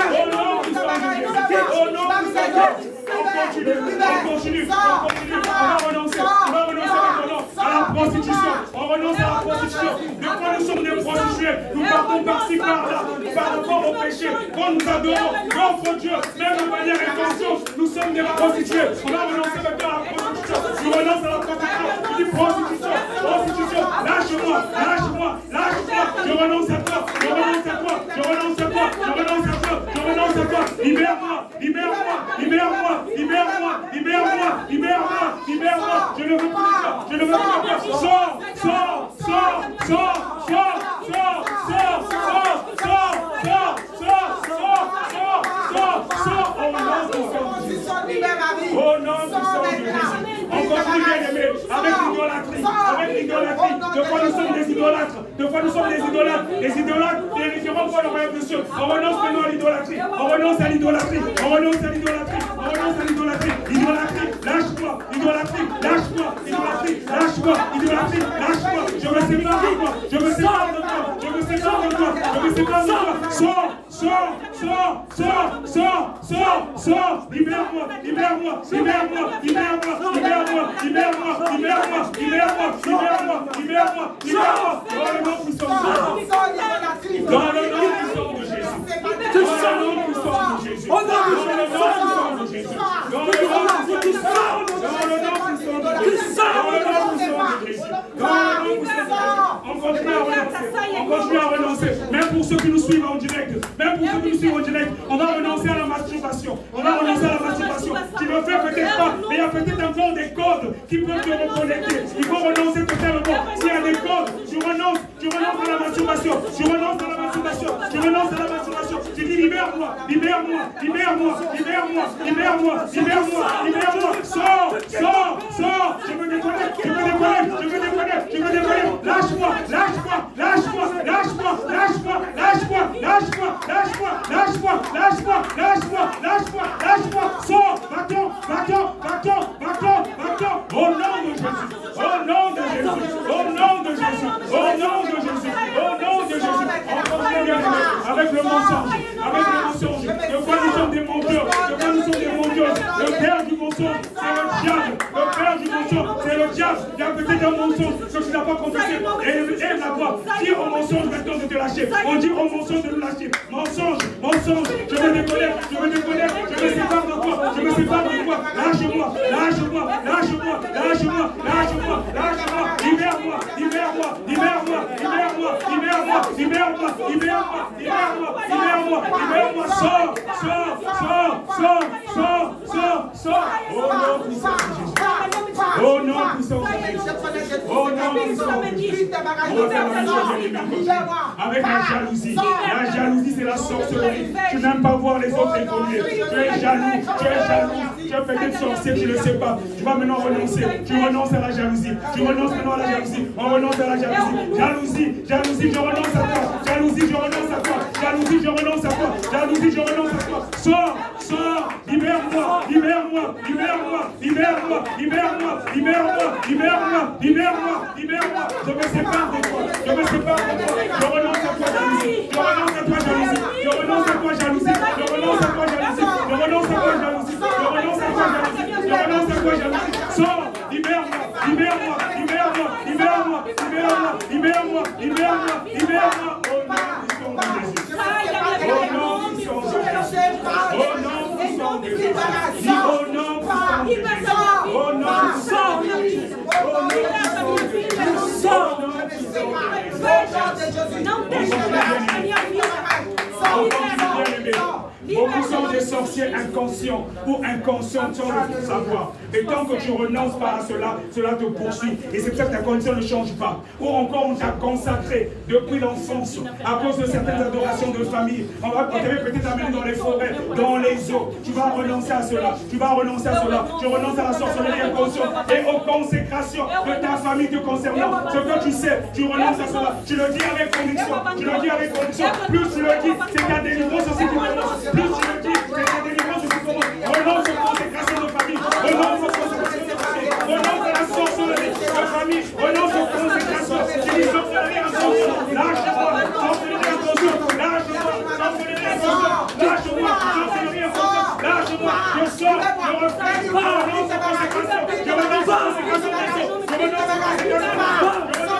Au nom du sang de Jésus. Au nom du sang de Jésus. On continue. On continue. On continue. On va renoncer. On va renoncer maintenant à la prostitution. On renonce à la prostitution. De quoi nous sommes des prostituées? Nous partons par-ci, par-là, par rapport au péché. Quand nous adorons notre Dieu, même de manière inconsciente, nous sommes des prostituées. On va renoncer maintenant à la prostitution. Nous renonce à la prostitution. Je dis prostitution. Prostitution. Lâche-moi. Lâche-moi. Lâche-moi. Je renonce à toi. Je renonce à toi. Je renonce à toi. Je renonce à toi. Je renonce à toi. Libère-moi. Libère-moi. Libère-moi. Libère-moi. Libère-moi. Libère-moi. Libère-moi. Je ne veux plus de toi. Je ne veux plus de toi. Sors. Sors. Sors. Sors. Sors. Sors. Sors. Sors. Sors. Sors. Sors. Sors. Sors. Sors. Sors. Au nom du sang de Jésus. On continue, bien-aimés, avec l'idolâtrie. Avec l'idolâtrie. De quoi nous sommes des idolâtres. De quoi nous sommes des idolâtres. Les idolâtres vérifieront pour le royaume de Dieu. On renonce maintenant à l'idolâtrie. On renonce à l'idolâtrie. On renonce à l'idolâtrie. On renonce à l'idolâtrie. L'idolâtrie, lâche-moi. L'idolâtrie, lâche-moi. L'idolâtrie, lâche-moi. L'idolâtrie, lâche-moi. Je me sépare de toi. Je me sépare de toi. Je me sépare de toi. Je me sépare de toi. Sors. Sors. Sors. Sors. Sors. Sors. Sors. Libère-moi. Libère-moi. Libère-moi. Libère-moi. Libère-moi. Libère-moi. Libère-moi. Libère-moi. Libère-moi. Libère-moi. Libère-moi. Dans le nom puissant de Jésus. Dans le nom puissant de Jésus. Dans le nom puissant de Jésus. Dans le nom puissant de Jésus. Dans le nom puissant de Jésus. Dans le nom puissant de Jésus. Dans le nom puissant de Jésus. Dans le nom puissant de Jésus. On continue à renoncer. On continue à renoncer. Même pour ceux qui nous suivent en direct. Même pour ceux qui nous suivent en direct. On va renoncer à la masturbation. On va renoncer à la masturbation. Tu ne fais peut-être pas, mais il y a peut-être encore des codes qui peuvent te reconnecter. Il faut renoncer totalement. S'il y a des codes, tu renonces à la masturbation. Tu renonces à la masturbation. Tu renonces à la masturbation. Tu dis libère-moi, libère-moi, libère-moi, libère-moi, libère-moi, libère-moi, libère-moi. Sors, sors, sors. Je veux déconner, je veux déconner, je veux déconner, je veux déconner. Lâche-moi, lâche-moi, lâche-moi, lâche-moi, lâche-moi, lâche-moi, lâche-moi, lâche-moi, lâche-moi, lâche-moi, lâche-moi, lâche-moi, lâche-moi. Sors, va-t'en, va-t'en, va-t'en, va-t'en, va-t'en. Au nom de Jésus, au nom de Jésus, au nom de Jésus, au nom de Jésus, au nom de Jésus. On continue, bien-aimés, avec le mensonge, avec le mensonge. De quoi nous sommes des menteurs, de quoi nous sommes des menteurs. Le père du mensonge, c'est le diable. Le père du mensonge, c'est le diable. Il y a peut-être un mensonge que tu n'as pas confessé. Et la voix, dis au mensonge maintenant de te lâcher. On dit au mensonge de nous lâcher. Mensonge, mensonge, je me déconnecte, je me déconnecte, je me sépare de toi, je me sépare de toi. Lâche-moi, lâche-moi, lâche-moi, lâche-moi, lâche-moi, lâche-moi, libère-moi, libère-moi, libère-moi, libère-moi, libère-moi, libère-moi, libère-moi, libère-moi, libère-moi, libère-moi, sors, sors, sors, sors, sors, sors, sors. Au nom puissant de Jésus. Au nom puissant de Jésus. Au nom puissant de Jésus. Avec la jalousie. La jalousie, c'est la sorcellerie. Tu n'aimes pas voir les autres évoluer. Tu es jaloux. Tu es jaloux. Tu es peut-être sorcier, tu ne le sais pas. Tu vas maintenant renoncer. Tu renonces à la jalousie. Tu renonces maintenant à la jalousie. On renonce à la jalousie. Jalousie, jalousie, je renonce à toi. Jalousie, je renonce à toi. Jalousie, je renonce à toi. Jalousie, je renonce à toi. Sors, sors, libère-moi, libère-moi, libère-moi, libère-moi, libère-moi, libère-moi, libère-moi, libère-moi, libère-moi. Je me sépare de toi. Je me sépare de toi. Je renonce à toi, jalousie. Je renonce à toi, jalousie. Je renonce à toi, jalousie. Je renonce à toi, jalousie. Je renonce à toi, jalousie. Je renonce à toi, jalousie. Je renonce à toi, jalousie. Sors, libère-moi, libère-moi, libère-moi, libère-moi, libère-moi, libère-moi, libère-moi, libère-moi. Au nom du sang de Jésus. Au nom du sang de Jésus. Au nom du de Jésus. Dis au nom puissant de Jésus. Au nom puissant de Jésus. Au nom puissant de Jésus. Au nom puissant de Jésus. Beaucoup sont des sorciers inconscients ou inconscients sans le savoir. Et tant que tu renonces pas à cela, cela te poursuit. Et c'est pour ça que ta condition ne change pas. Ou encore on t'a consacré depuis l'enfance à cause de certaines adorations de famille. On t'avait peut-être amené dans les forêts, dans les eaux. Tu vas renoncer à cela. Tu vas renoncer à cela. Tu renonces à la sorcellerie inconsciente et aux consécrations de ta famille te concernant. Ce que tu sais, tu renonces à cela. Tu le dis avec conviction. Tu le dis avec conviction. Plus tu le dis, c'est ta délivrance aussi qui commence. Plus tu le dis, c'est ta délivrance aussi qui commence. Renonce aux consécrations de famille. Renonce aux consécrations de famille. Renonce à la sorcellerie de famille. Renonce aux consécrations. Tu dis sorcellerie inconsciente. Lâche-moi. Sorcellerie inconsciente. Lâche-moi. Sorcellerie inconsciente. Lâche-moi. Sorcellerie inconsciente. Lâche-moi. Je sors. Je refais. Je renonce aux consécrations. Je renonce aux consécrations de Jésus. Je renonce aux consécrations de Jésus.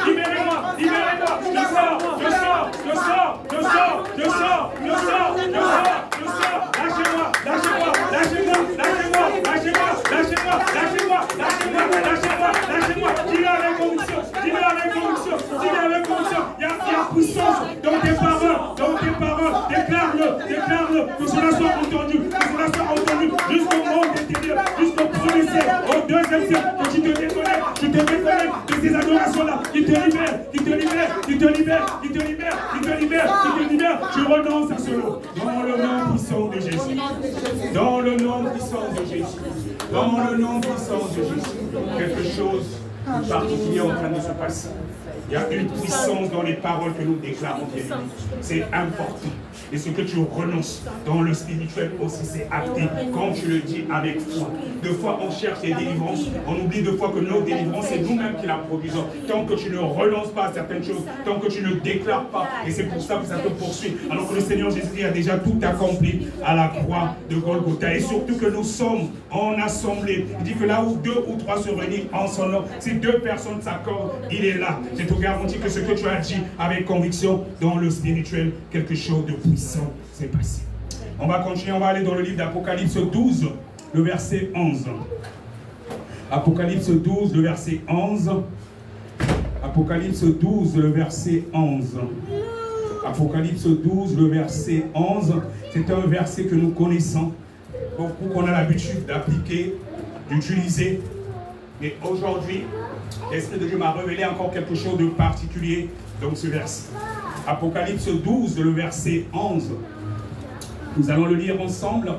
Libérez-moi, libérez-moi, je sors, je sors, je sors, je sors, je sors, je sors, je sors, je sors, lâchez-moi, lâchez-moi, lâchez-moi, lâchez-moi, lâchez-moi, lâchez-moi, lâchez-moi, lâchez-moi, lâchez-moi, lâchez-moi, dis-le avec conviction, dis-le avec conviction, dis-le avec conviction, il y a puissance dans tes paroles, déclare-le, déclare-le, que cela soit entendu, que cela soit entendu, jusqu'au monde intérieur, jusqu'au premier siècle, au deuxième siècle, que tu te déconnectes, tu te déconnectes de ces adorations-là, qui te libèrent, qui te libèrent, qui te libèrent, qui te libèrent, qui te libèrent, qui te libèrent, tu renonces à cela, dans le nom puissant de Jésus, dans le nom puissant de Jésus, dans le nom puissant de Jésus, quelque chose de particulier est en train de se passer. Il y a une puissance dans les paroles que nous déclarons. C'est important. Et ce que tu renonces dans le spirituel aussi, c'est acté. Quand tu le dis avec foi. Deux fois, on cherche les délivrances. On oublie deux fois que nos délivrances, c'est nous-mêmes qui la produisons. Tant que tu ne renonces pas à certaines choses, tant que tu ne déclares pas. Et c'est pour ça que ça te poursuit. Alors que le Seigneur Jésus-Christ a déjà tout accompli à la croix de Golgotha. Et surtout que nous sommes en assemblée. Il dit que là où 2 ou 3 se réunissent en son nom, si 2 personnes s'accordent, il est là. Je te garantis que ce que tu as dit avec conviction dans le spirituel, quelque chose de puissant s'est passé. On va continuer, on va aller dans le livre d'Apocalypse 12, le verset 11. Apocalypse 12, le verset 11. Apocalypse 12, le verset 11. Apocalypse 12, le verset 11. C'est un verset que nous connaissons, beaucoup qu'on a l'habitude d'appliquer, d'utiliser. Mais aujourd'hui, l'Esprit de Dieu m'a révélé encore quelque chose de particulier dans ce verset. Apocalypse 12, le verset 11. Nous allons le lire ensemble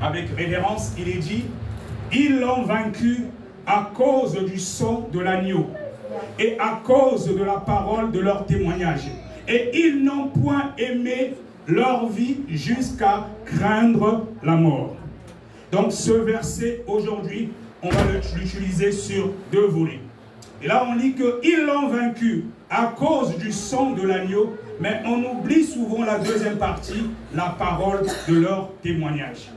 avec révérence. Il est dit: ils l'ont vaincu à cause du sang de l'agneau et à cause de la parole de leur témoignage. Et ils n'ont point aimé leur vie jusqu'à craindre la mort. Donc ce verset, aujourd'hui, on va l'utiliser sur 2 volets. Et là, on lit qu'ils l'ont vaincu à cause du sang de l'agneau, mais on oublie souvent la deuxième partie, la parole de leur témoignage.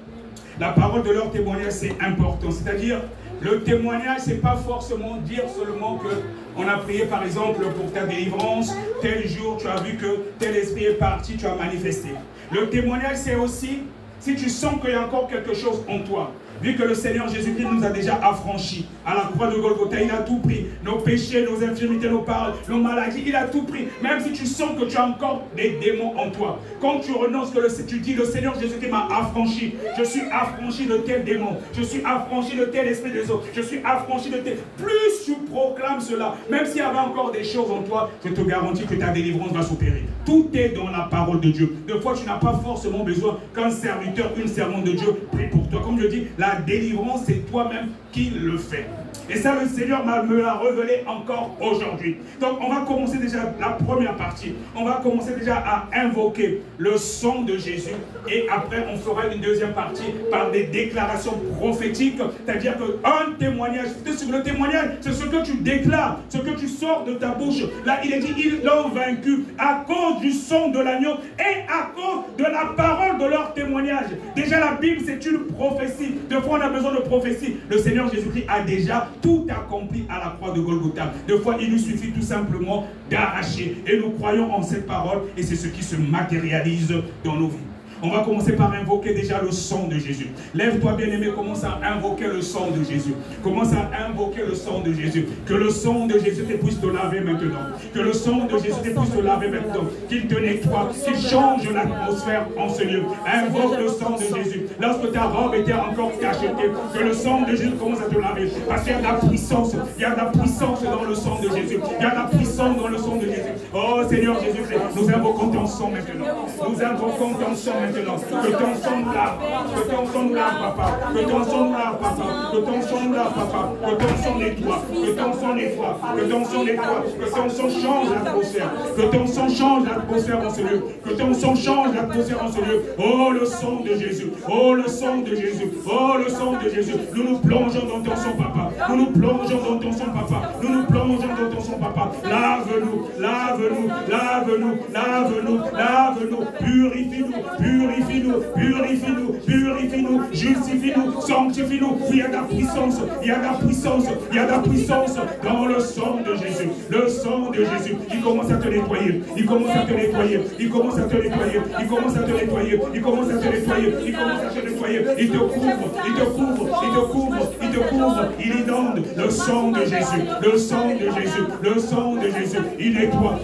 La parole de leur témoignage, c'est important. C'est-à-dire, le témoignage, ce n'est pas forcément dire seulement qu'on a prié, par exemple, pour ta délivrance, tel jour, tu as vu que tel esprit est parti, tu as manifesté. Le témoignage, c'est aussi, si tu sens qu'il y a encore quelque chose en toi, vu que le Seigneur Jésus-Christ nous a déjà affranchis à la croix de Golgotha, il a tout pris. Nos péchés, nos infirmités, nos paroles, nos maladies, il a tout pris. Même si tu sens que tu as encore des démons en toi. Quand tu renonces, tu dis, le Seigneur Jésus-Christ m'a affranchi. Je suis affranchi de tel démon. Je suis affranchi de tel esprit des eaux. Je suis affranchi de tel... Plus tu proclames cela, même s'il y avait encore des choses en toi, je te garantis que ta délivrance va s'opérer. Tout est dans la parole de Dieu. Des fois, tu n'as pas forcément besoin qu'un serviteur, une servante de Dieu prie pour toi. Comme je dis, la délivrance, c'est toi-même qui le fais. Et ça, le Seigneur me l'a révélé encore aujourd'hui. Donc, on va commencer déjà la première partie. On va commencer déjà à invoquer le sang de Jésus. Et après, on fera une deuxième partie par des déclarations prophétiques. C'est-à-dire qu'un témoignage, le témoignage, c'est ce que tu déclares, ce que tu sors de ta bouche. Là, il est dit, ils l'ont vaincu à cause du sang de l'agneau et à cause de la parole de leur témoignage. Déjà, la Bible, c'est une prophétie. Deux fois, on a besoin de prophétie. Le Seigneur Jésus-Christ a déjà tout accompli à la croix de Golgotha. Deux fois, il nous suffit tout simplement d'arracher. Et nous croyons en cette parole et c'est ce qui se matérialise dans nos vies. On va commencer par invoquer déjà le sang de Jésus. Lève-toi, bien-aimé, commence à invoquer le sang de Jésus. Commence à invoquer le sang de Jésus. Que le sang de Jésus te puisse te laver maintenant. Que le sang de Jésus te puisse te laver maintenant. Qu'il te nettoie, qu'il change l'atmosphère en ce lieu. Invoque le sang de Jésus. Lorsque ta robe était encore cachetée, que le sang de Jésus commence à te laver. Parce qu'il y a de la puissance. Il y a de la puissance dans le sang de Jésus. Il y a de la puissance dans le sang de Jésus. Oh Seigneur Jésus, nous invoquons ton sang maintenant. Nous invoquons ton sang maintenant. Que ton sang nous lave. Que ton sang nous lave, papa. Que ton sang nous lave, papa. Que ton sang nous lave, papa. Que ton sang nettoie. Que ton sang nettoie. Que ton sang nettoie. Que ton sang change l'atmosphère. Que ton sang change l'atmosphère en ce lieu. Que ton sang change l'atmosphère en ce lieu. Oh le sang de Jésus. Oh le sang de Jésus. Oh le sang de Jésus. Nous nous plongeons dans ton sang, papa. Nous nous plongeons dans ton sang, papa. Nous nous plongeons dans ton sang, papa. Lave-nous, lave-nous, lave-nous, lave-nous, lave-nous. Purifie-nous, purifie-nous, purifie-nous, purifie-nous, justifie-nous, sanctifie-nous. Il y a de la puissance, il y a de la puissance, il y a de la puissance dans le sang de Jésus. Le sang de Jésus, il commence à te nettoyer, il commence à te nettoyer, il commence à te nettoyer, il commence à te nettoyer, il commence à te nettoyer, il commence à te nettoyer, il te couvre, il te couvre, il te couvre, il te couvre, il inonde le sang de Jésus, le sang de Jésus, le sang de Jésus, il nettoie,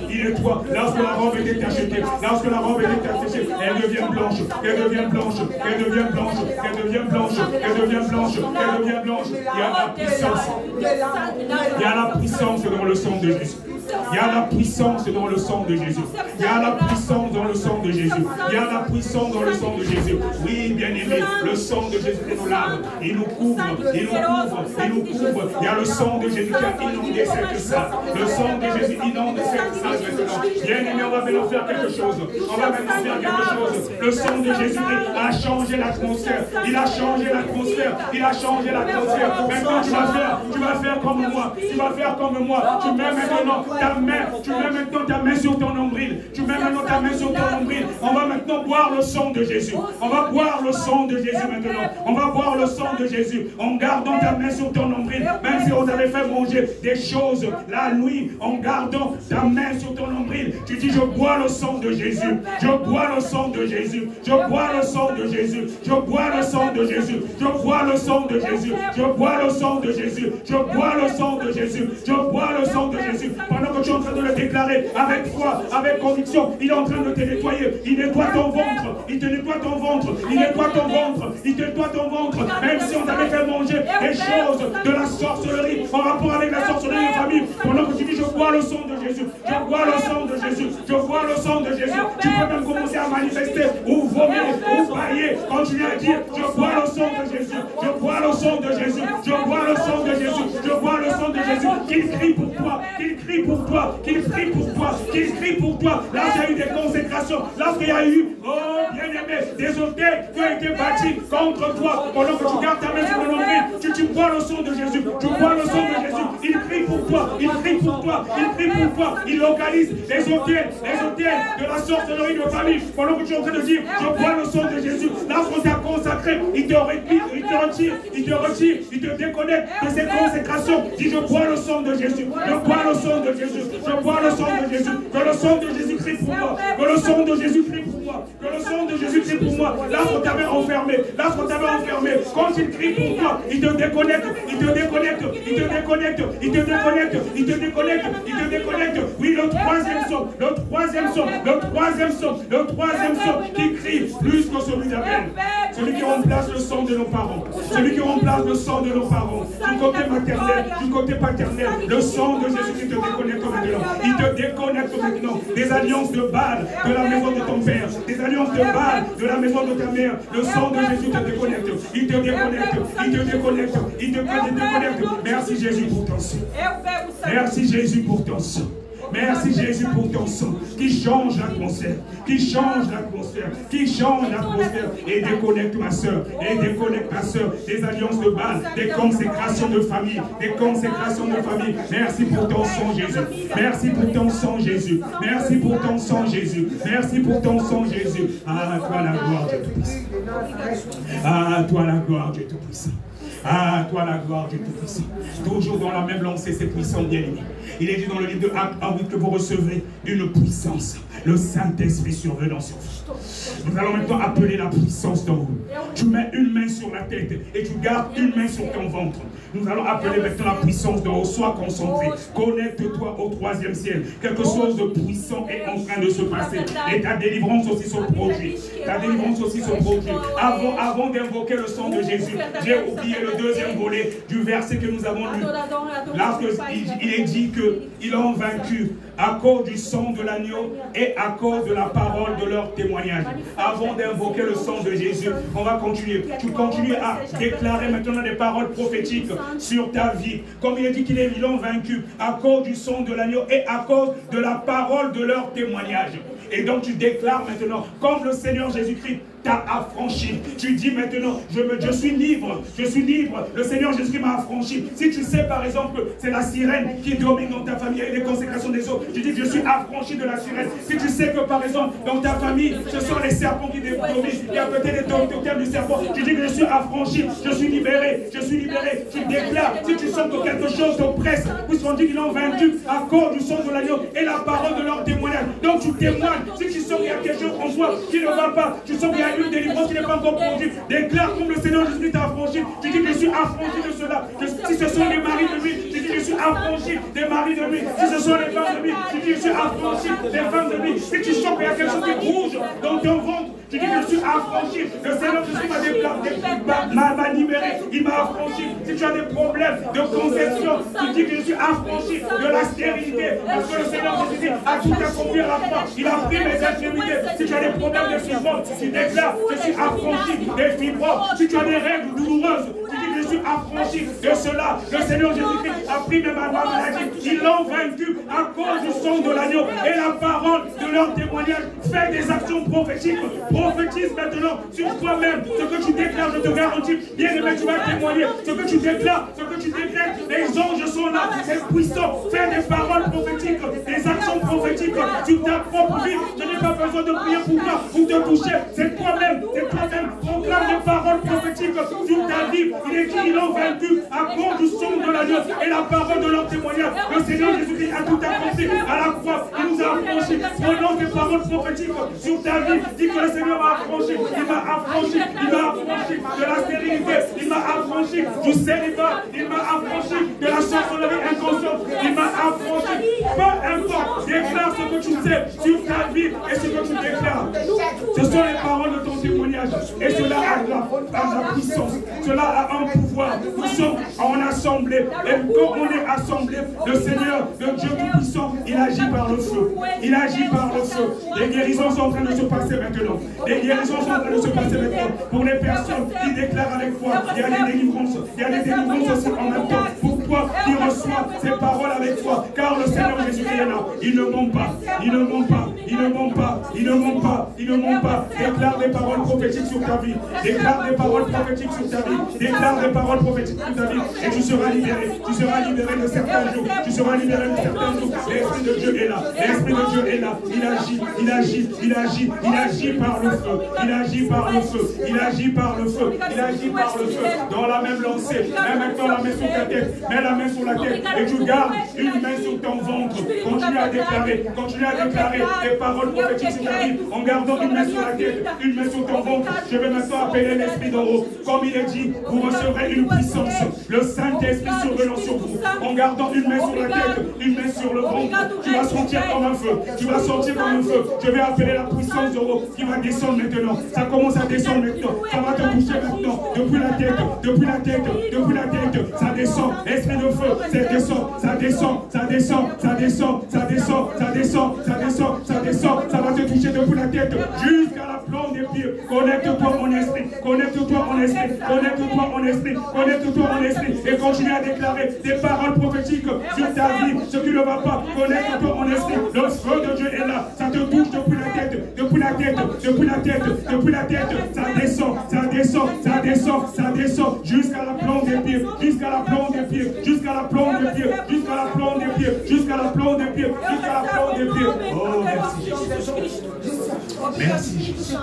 lorsque la robe était tachetée, lorsque la robe était tachetée, elle devient blanche, elle devient blanche, elle devient blanche, elle devient blanche, elle devient blanche, elle devient blanche, il y a la puissance, il y a la puissance dans le sang de Jésus. Il y a la puissance dans le sang de Jésus. Il y a la puissance dans le sang de Jésus. Il y a la puissance dans le sang de Jésus. Oui, bien-aimé, le sang de Jésus nous lave. Il nous couvre, il nous couvre, il nous couvre. Il y a le sang de Jésus qui a inondé cette salle. Le sang de Jésus inonde cette salle maintenant. Bien-aimé, on va maintenant faire quelque chose. On va maintenant faire quelque chose. Le sang de Jésus a changé l'atmosphère. Il a changé l'atmosphère. Il a changé l'atmosphère. Maintenant, tu vas faire comme moi. Tu vas faire comme moi. Tu mets maintenant ta main, tu mets maintenant ta main sur ton nombril. Tu mets maintenant ta main sur ton nombril. On va maintenant boire le sang de Jésus. On va boire le sang de Jésus maintenant. On va boire le sang de Jésus en gardant ta main sur ton nombril. Même si on t'avait fait manger des choses la nuit, en gardant ta main sur ton nombril, tu dis je bois le sang de Jésus. Je bois le sang de Jésus. Je bois le sang de Jésus. Je bois le sang de Jésus. Je bois le sang de Jésus. Je bois le sang de Jésus. Je bois le sang de Jésus. Je bois le sang de Jésus. Pendant que tu es en train de le déclarer avec foi, avec conviction, il est en train de te nettoyer. Il nettoie ton ventre. Il te nettoie ton ventre. Il nettoie ton ventre. Il te nettoie ton ventre. Même si on t'avait fait manger des choses de la sorcellerie en rapport avec la sorcellerie de famille, pendant que tu dis je bois le sang de Jésus. Je bois le sang de Jésus. Je bois le sang de Jésus. Tu peux même commencer à manifester ou vomir ou bailler quand tu viens à dire je bois le sang de Jésus. Je bois le sang de Jésus. Je bois le sang de Jésus. Je bois le sang de Jésus. Qu'il crie pour toi. Qu'il crie pour toi, qu'il crie pour toi, qu'il crie pour toi. Là, il y a eu des consécrations. Lorsqu'il y a eu, oh bien-aimé, des hôtels qui ont été bâtis contre toi. Pendant que tu gardes ta main sur le nombril, tu bois le sang de Jésus. Tu bois le sang de Jésus. Il crie pour toi, il crie pour toi, il crie pour toi. Il localise les hôtels de la sorcellerie de famille. Pendant que tu es en train de dire, je bois le sang de Jésus. Lorsqu'on t'a consacré, il te retire, il te déconnecte de ces consécrations. Dis, je bois le sang de Jésus. Je bois le sang de Jésus. Je bois le sang de Jésus. Que le sang de Jésus crie pour moi. Que le sang de Jésus crie pour moi. Que le sang de Jésus crie pour moi. Là qu'on t'avait enfermé. Là qu'on t'avait enfermé. Quand il crie pour toi, il te déconnecte. Il te déconnecte. Il te déconnecte. Il te déconnecte. Il te déconnecte. Il te déconnecte. Oui, le troisième son. Le troisième son. Le troisième son. Le troisième son qui crie plus que celui d'Abel. Celui qui remplace le sang de nos parents. Celui qui remplace le sang de nos parents. Du côté maternel, du côté paternel. Le sang de Jésus qui te déconnecte maintenant. Il te déconnecte maintenant des alliances de Baal de la maison de ton père. Des alliances de Baal de la maison de ta mère. Le sang de Jésus te déconnecte. Il te déconnecte. Il te déconnecte. Il te déconnecte. Merci Jésus pour ton sang. Merci Jésus pour ton sang. Merci Jésus pour ton sang qui change l'atmosphère, qui change l'atmosphère, qui change l'atmosphère et déconnecte ma soeur, et déconnecte ma soeur des alliances de Baal, des consécrations de famille, des consécrations de famille. Merci pour ton sang Jésus, merci pour ton sang Jésus, merci pour ton sang Jésus, merci pour ton sang Jésus. À toi la gloire Dieu Tout-Puissant, à toi la gloire Dieu Tout-Puissant. Ah, toi la gloire du Tout-Puissant. Toujours dans la même lancée, c'est puissant, bien-aimé. Il est dit dans le livre de Actes 1 que vous recevrez une puissance. Le Saint-Esprit survenant sur vous. Nous allons maintenant appeler la puissance dans vous. Tu mets une main sur la tête et tu gardes une main sur ton ventre. Nous allons appeler maintenant la puissance d'en haut. Sois concentré. Connecte-toi au troisième ciel. Quelque chose de puissant est en train de se passer. Et ta délivrance aussi se produit. Ta délivrance aussi se produit. Avant d'invoquer le sang de Jésus, j'ai oublié le deuxième volet du verset que nous avons lu. Lorsqu'il est dit qu'ils ont vaincu à cause du sang de l'agneau et à cause de la parole de leur témoignage. Avant d'invoquer le sang de Jésus, on va continuer. Tu continues à déclarer maintenant des paroles prophétiques sur ta vie. Comme il est dit qu'ils l'ont vaincu à cause du sang de l'agneau et à cause de la parole de leur témoignage. Et donc tu déclares maintenant, comme le Seigneur Jésus-Christ t'a affranchi. Tu dis maintenant, je suis libre, je suis libre. Le Seigneur Jésus m'a affranchi. Si tu sais par exemple que c'est la sirène qui domine dans ta famille et les consécrations des eaux, tu dis que je suis affranchi de la sirène. Si tu sais que par exemple dans ta famille, ce sont les serpents qui dominent, il y a peut-être des totems du serpent, tu dis que je suis affranchi, je suis libéré, je suis libéré. Tu déclares, si tu sens que quelque chose t'oppresse, puisqu'on dit qu'ils l'ont vaincu à cause du sang de l'agneau et la parole de leur témoignage. Donc tu témoignes. Si tu sens qu'il y a quelque chose en toi qui ne va pas, tu sens qu'il y a une délivrance qui n'est pas encore produite, déclare comme le Seigneur Jésus t'a affranchi. Tu dis que je suis affranchi de cela. Si ce sont les maris de lui, tu dis que je suis affranchi des maris de lui. Si ce sont les femmes de lui, tu dis que je suis affranchi des femmes de lui. Si tu sens qu'il y a quelque chose qui bouge dans ton ventre, tu dis que je suis affranchi. Le Seigneur Jésus m'a libéré. Il m'a affranchi. Si tu as des problèmes de conception, tu dis que je suis affranchi de la stérilité. Parce que le Seigneur Jésus a tout accompli à la croix. Il a pris mes infirmités. Si tu as des problèmes de fibrome, tu déclares que je suis affranchi des fibromes. Si tu as des règles douloureuses, tu dis que je suis affranchi de cela. Le Seigneur Jésus-Christ a pris mes maladies. Ils l'ont vaincu à cause du sang de l'agneau et la parole de leur témoignage. Fais des actions prophétiques. Prophétise maintenant sur toi-même. Ce que tu déclares, je te garantis, bien aimé, tu vas témoigner. Ce que tu déclares, les anges sont là, c'est puissant. Fais des paroles prophétiques, des actions prophétiques sur ta propre vie. Je n'ai pas besoin de prier pour toi, pour te toucher. C'est toi-même, proclame des paroles prophétiques sur ta vie. Il est dit, ils l'ont vaincu à cause du sang de l'agneau et la parole de leur témoignage. Le Seigneur Jésus-Christ a tout accompli à la croix. Il nous a affranchis. Prenons des paroles prophétiques sur ta vie. Dis que le Seigneur m'a affranchi. Il m'a affranchi. Il m'a affranchi de la stérilité. Il m'a affranchi du célibat. Il m'a affranchi de la sorcellerie inconsciente. Il m'a affranchi. Peu importe, déclare ce que tu sais sur ta vie et ce que tu déclares. Ce sont les paroles de ton témoignage. Et cela a la puissance. Cela a un pouvoir. Nous sommes en assemblée. Et quand on est assemblé, le Seigneur, le Dieu Tout-Puissant, il agit par le feu. Il agit par le feu. Les guérisons sont en train de se passer maintenant. Les guérisons sont en train de se passer maintenant. Pour les personnes qui déclarent avec foi, il y a des délivrances. Il y a des délivrances aussi en même temps. Pour toi qui reçois ces paroles avec foi. Car le Seigneur Jésus est là. Il ne ment pas. Il ne ment pas. Il ne ment pas. Il ne ment pas. Il ne ment pas. Déclare des paroles prophétiques sur ta vie. Déclare des paroles prophétiques sur ta vie. Déclare des paroles prophétiques sur ta vie. Et tu seras libéré. Tu seras libéré de certains jours. Tu seras libéré de certains jours. L'Esprit de Dieu est là. L'Esprit de Dieu est là. Il agit. Il agit. Il agit. Il agit par le feu. Il agit par le feu. Il agit par le feu. Il agit par le feu. Dans la même lancée. Mets maintenant la main sur ta tête. Mets la main sur la tête. Et tu gardes une main sur ton ventre. Continue à déclarer. Continue à déclarer des paroles prophétiques sur ta vie. En gardant une main sur la tête. Une main sur ton ventre. Je vais maintenant appeler l'Esprit d'en haut. Comme il est dit, vous recevrez une puissance. Le Saint-Esprit survenant sur vous. En gardant une main sur la tête. Une main sur le ventre. Tu vas sentir comme un feu. Tu vas sentir comme un feu. Je vais appeler la puissance d'en haut qui va descendre maintenant. Ça commence à descendre maintenant. Ça va te toucher maintenant. Depuis la tête. Depuis la tête. Depuis la tête. Ça descend. Esprit de feu. Ça descend. Ça descend. Ça descend. Ça descend. Ça descend. Ça descend. Ça descend. Ça descend. Ça va te toucher depuis la tête jusqu'à la plante des pieds. Connecte-toi en esprit. Connecte-toi en esprit. Connecte-toi en esprit. Connecte-toi en esprit. Et continue à déclarer des paroles prophétiques sur ta vie. Ce qui ne va pas. Connecte-toi en esprit. Le feu de Dieu est là. Ça te touche depuis la tête. Depuis la tête. Depuis la tête. Depuis la tête. Ça descend. Ça descend. Ça descend. Ça descend. Jusqu'à la plante des pieds. Jusqu'à la plante des pieds. Jusqu'à la plante des pieds. Jusqu'à la plante des pieds. Jusqu'à la plante des pieds. Jusqu'à la plante des pieds. Oh, merci Jésus. Merci Jésus.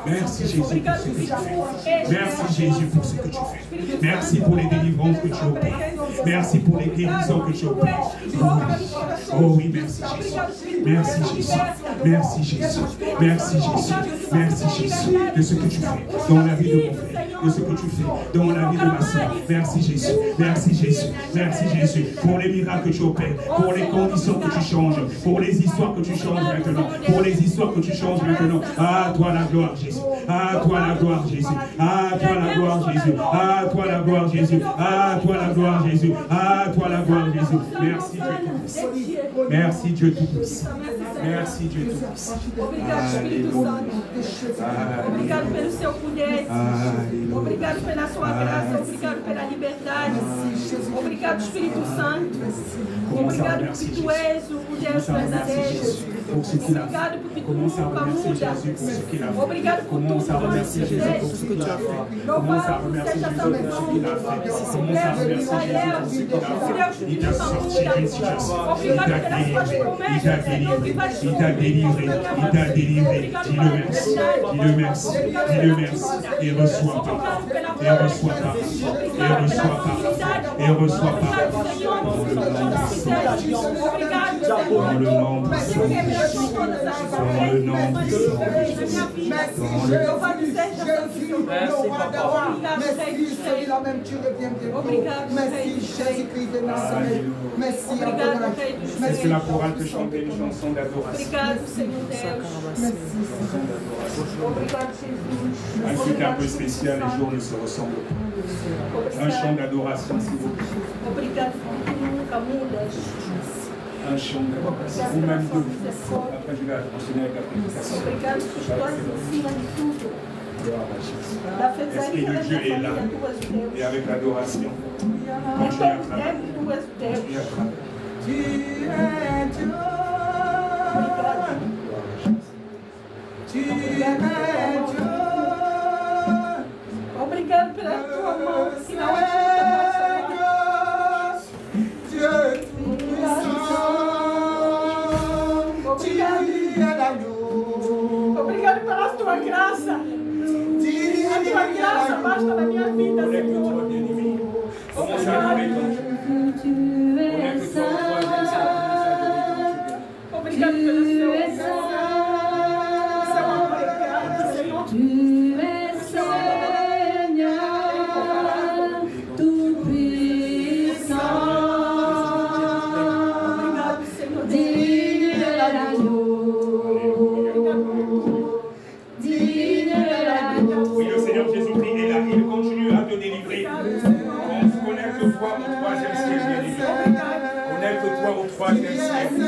Merci Jésus pour ce que tu fais. Merci Jésus pour ce que tu fais. Merci pour les délivrances que tu opères. Merci pour les guérisons que tu opères. Oh oui, merci Jésus. Merci Jésus. Merci Jésus. Merci Jésus. Merci Jésus de ce que tu fais dans la vie de mon frère, de ce que tu fais dans la vie de ma soeur. Merci Jésus. Merci Jésus. Merci Jésus pour les miracles que tu opères, pour les conditions que tu changes, pour les histoires que tu changes maintenant, pour les histoires que tu changes maintenant. Ah, toi la gloire Jésus. Ah, toi la gloire Jésus. Ah, toi la gloire Jésus. Ah, toi la gloire Jésus. Ah, toi la gloire Jésus. Ah, toi la gloire Jésus. Merci Dieu Tout-Puissant. Merci Dieu Tout-Puissant. Merci Dieu Tout-Puissant. Obrigado pelo seu poder. Obrigado pela sua graça. Obrigado pela liberdade. Obrigado, Espírito Santo. Obrigado porque tu és o Deus verdadeiro. Obrigado porque tu nunca muda. Obrigado por tudo que você fez. Louvado seja teu nome. Deus de Israel. Deus que nunca muda. Obrigado pelas suas promessas, Senhor, que vai Il t'a délivré, il t'a délivré. Dis-le merci, dis-le merci, et reçois pas, et reçois pas, et reçois pas, et reçois pas. Dans le nom puissant, dans le nom puissant, Merci papa. Merci Jésus-là-même, tu reviens bientôt. Merci Jésus-Christ de Nazareth. Merci Adonai. est-ce que la chorale peut chanter une chanson d'adoration? Obrigado, Senhor Deus. Obrigado, Jesus. Un truc un peu spécial, les jours ne se ressemblent pas. Un chant d'adoration, s'il vous plaît. Obrigado porque tu nunca mudas. Un chant d'adoration. Ou même deux. Après, je vais continuer avec la prédication. Obrigado por tu estás em cima de tudo. Da L'Esprit feitiçaria de da Dieu est là. família, tu és o Deus. Et avec l'adoration, Em continuez à todo travailler. tempo, tu és o Deus. Continuez à travailler. Tu es Dieu. Tu es Dieu. Obrigado pela tua mão, que não é justa nossa mão. Dieu tout-puissant. Tu es l'agneau. Obrigado pela tua graça. A tua graça basta na minha vida, Senhor. Commence à adorer comme tu veux. Connecte-toi au troisième cercle. Obrigado pelo seu amor, Senhor. Tu es Seigneur, tout-puissant, digne de l'agneau, digne de l'agneau. Oui, le Seigneur Jésus-Christ est là. Il continue à te délivrer. Connecte-toi au troisième ciel, bien-aimé. Connecte-toi au troisième ciel. Tu ne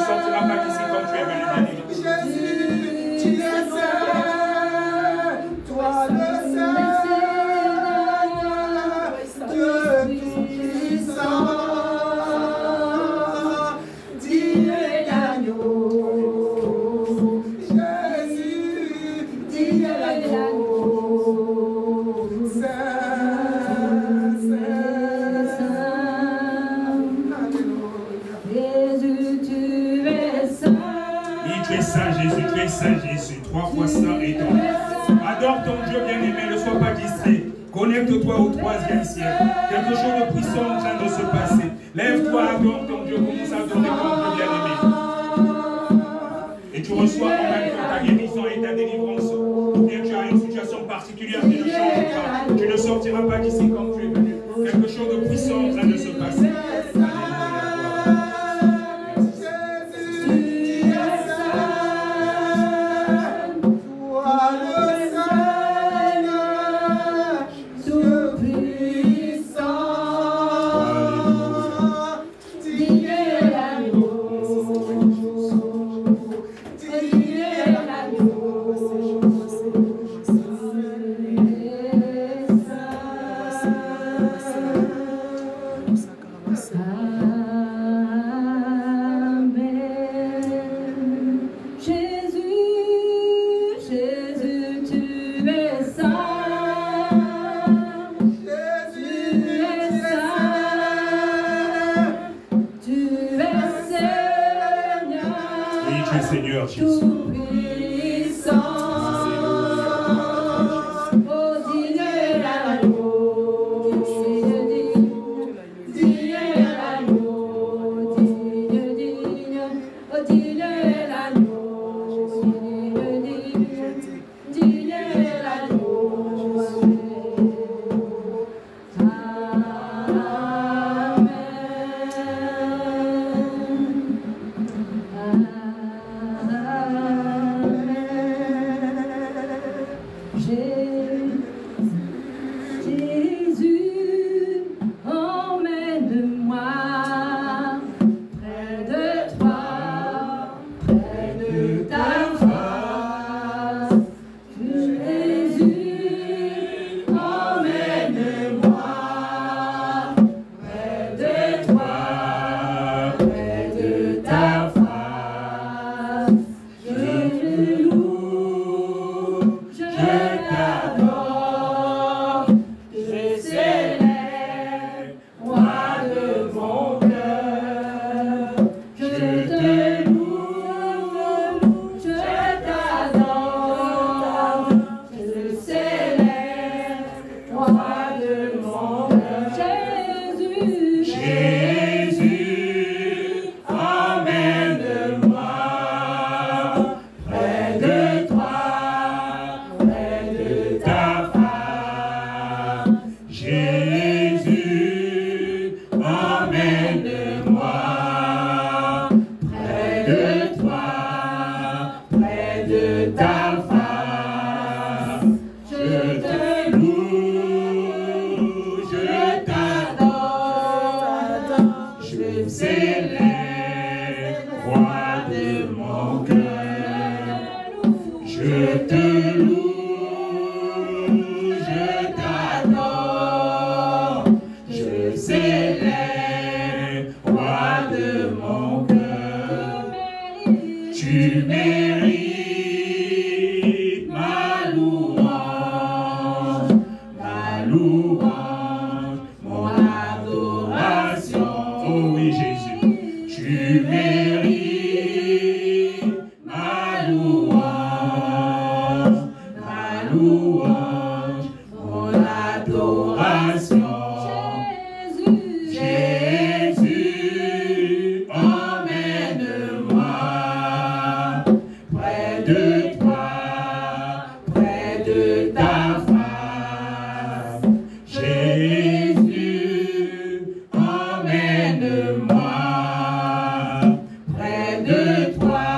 sortiras pas d'ici comme tu es venu, bien-aimé. Jésus, tu es Seigneur, toi le Seigneur, Dieu tout-puissant, digne de l'agneau. Jésus, digne de l'agneau. Jésus, tu es saint. Oui, tu es saint, Jésus, tu es saint, Jésus. Trois fois saint et ton. Adore ton Dieu bien-aimé, ne sois pas distrait. Connecte-toi au troisième ciel. Quelque chose de puissant est en train de se passer. Lève-toi, adore ton Dieu, commence à adorer ton Dieu bien-aimé. Et tu reçois en même temps ta guérison et ta délivrance. Ou bien tu as une situation particulière qui ne change pas. Tu ne sortiras pas d'ici comme tu es venu. Quelque chose de puissant est en train de se passer. Jésus, emmène-moi près de toi, près de ta face. Jésus, emmène-moi près de toi, près de ta face. Je te loue, je t'adore, je célèbre, roi de mon cœur. Je te loue, je t'adore, je célèbre, roi de mon cœur. Jésus, Jésus, emmène-moi près de toi, près de ta face. Jésus, emmène-moi près de toi, près de ta face. Je te loue, je t'adore, je célèbre, roi de mon cœur. Je te loue, je t'adore, je célèbre, roi de mon cœur. Tu mérites ma louange, mon adoration. Oh oui, Jésus, tu mérites ma louange, mon adoration. Jésus, emmène-moi près de toi, près de ta face. Jésus, emmène-moi près de toi,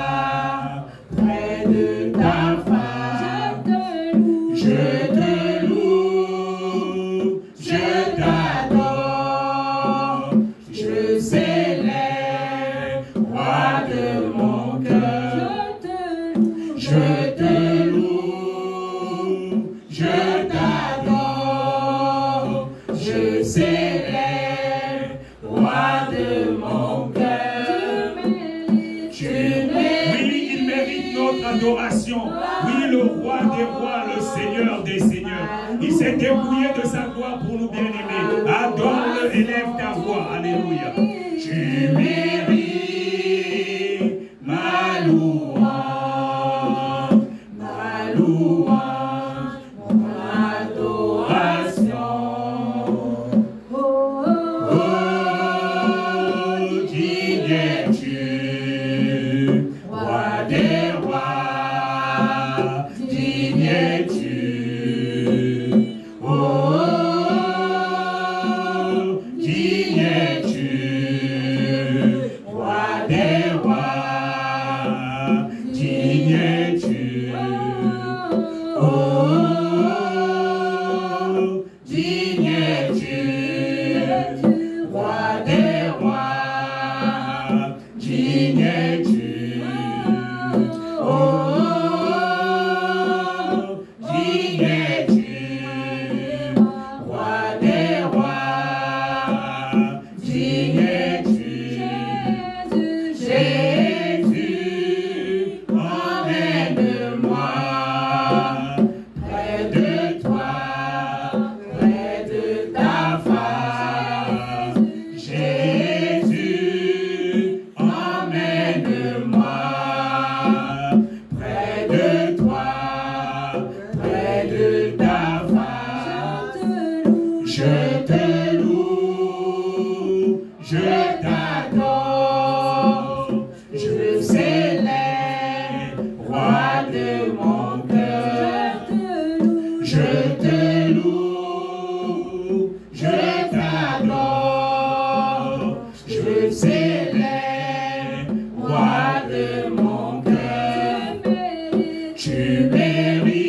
près de ta face. Je te loue, je t'adore, je célèbre, roi de mon cœur. Je te loue, je t'adore, je célèbre, roi de mon cœur. Oui, il mérite notre adoration. Oui, le roi des rois, le seigneur des seigneurs. Il s'est dépouillé de sa gloire pour nous bien-aimer. Adore-le, élève ta voix. Alléluia. Tu mérites ma louange, mon adoration. Oh, digne es-tu, roi des rois, digne es-tu. Oh, digne es-tu, roi des rois, digne es-tu. Oh, digne es-tu, roi des rois, digne es-tu. Oh, digne es-tu, roi des rois, digne es-tu. Jésus, emmène-moi près de toi, près de ta face. Jésus, emmène-moi près de toi, près de ta face. Je te loue, je t'adore, je célèbre, roi de mon cœur. Je te loue, je t'adore, je célèbre, roi de mon cœur. Tu mérites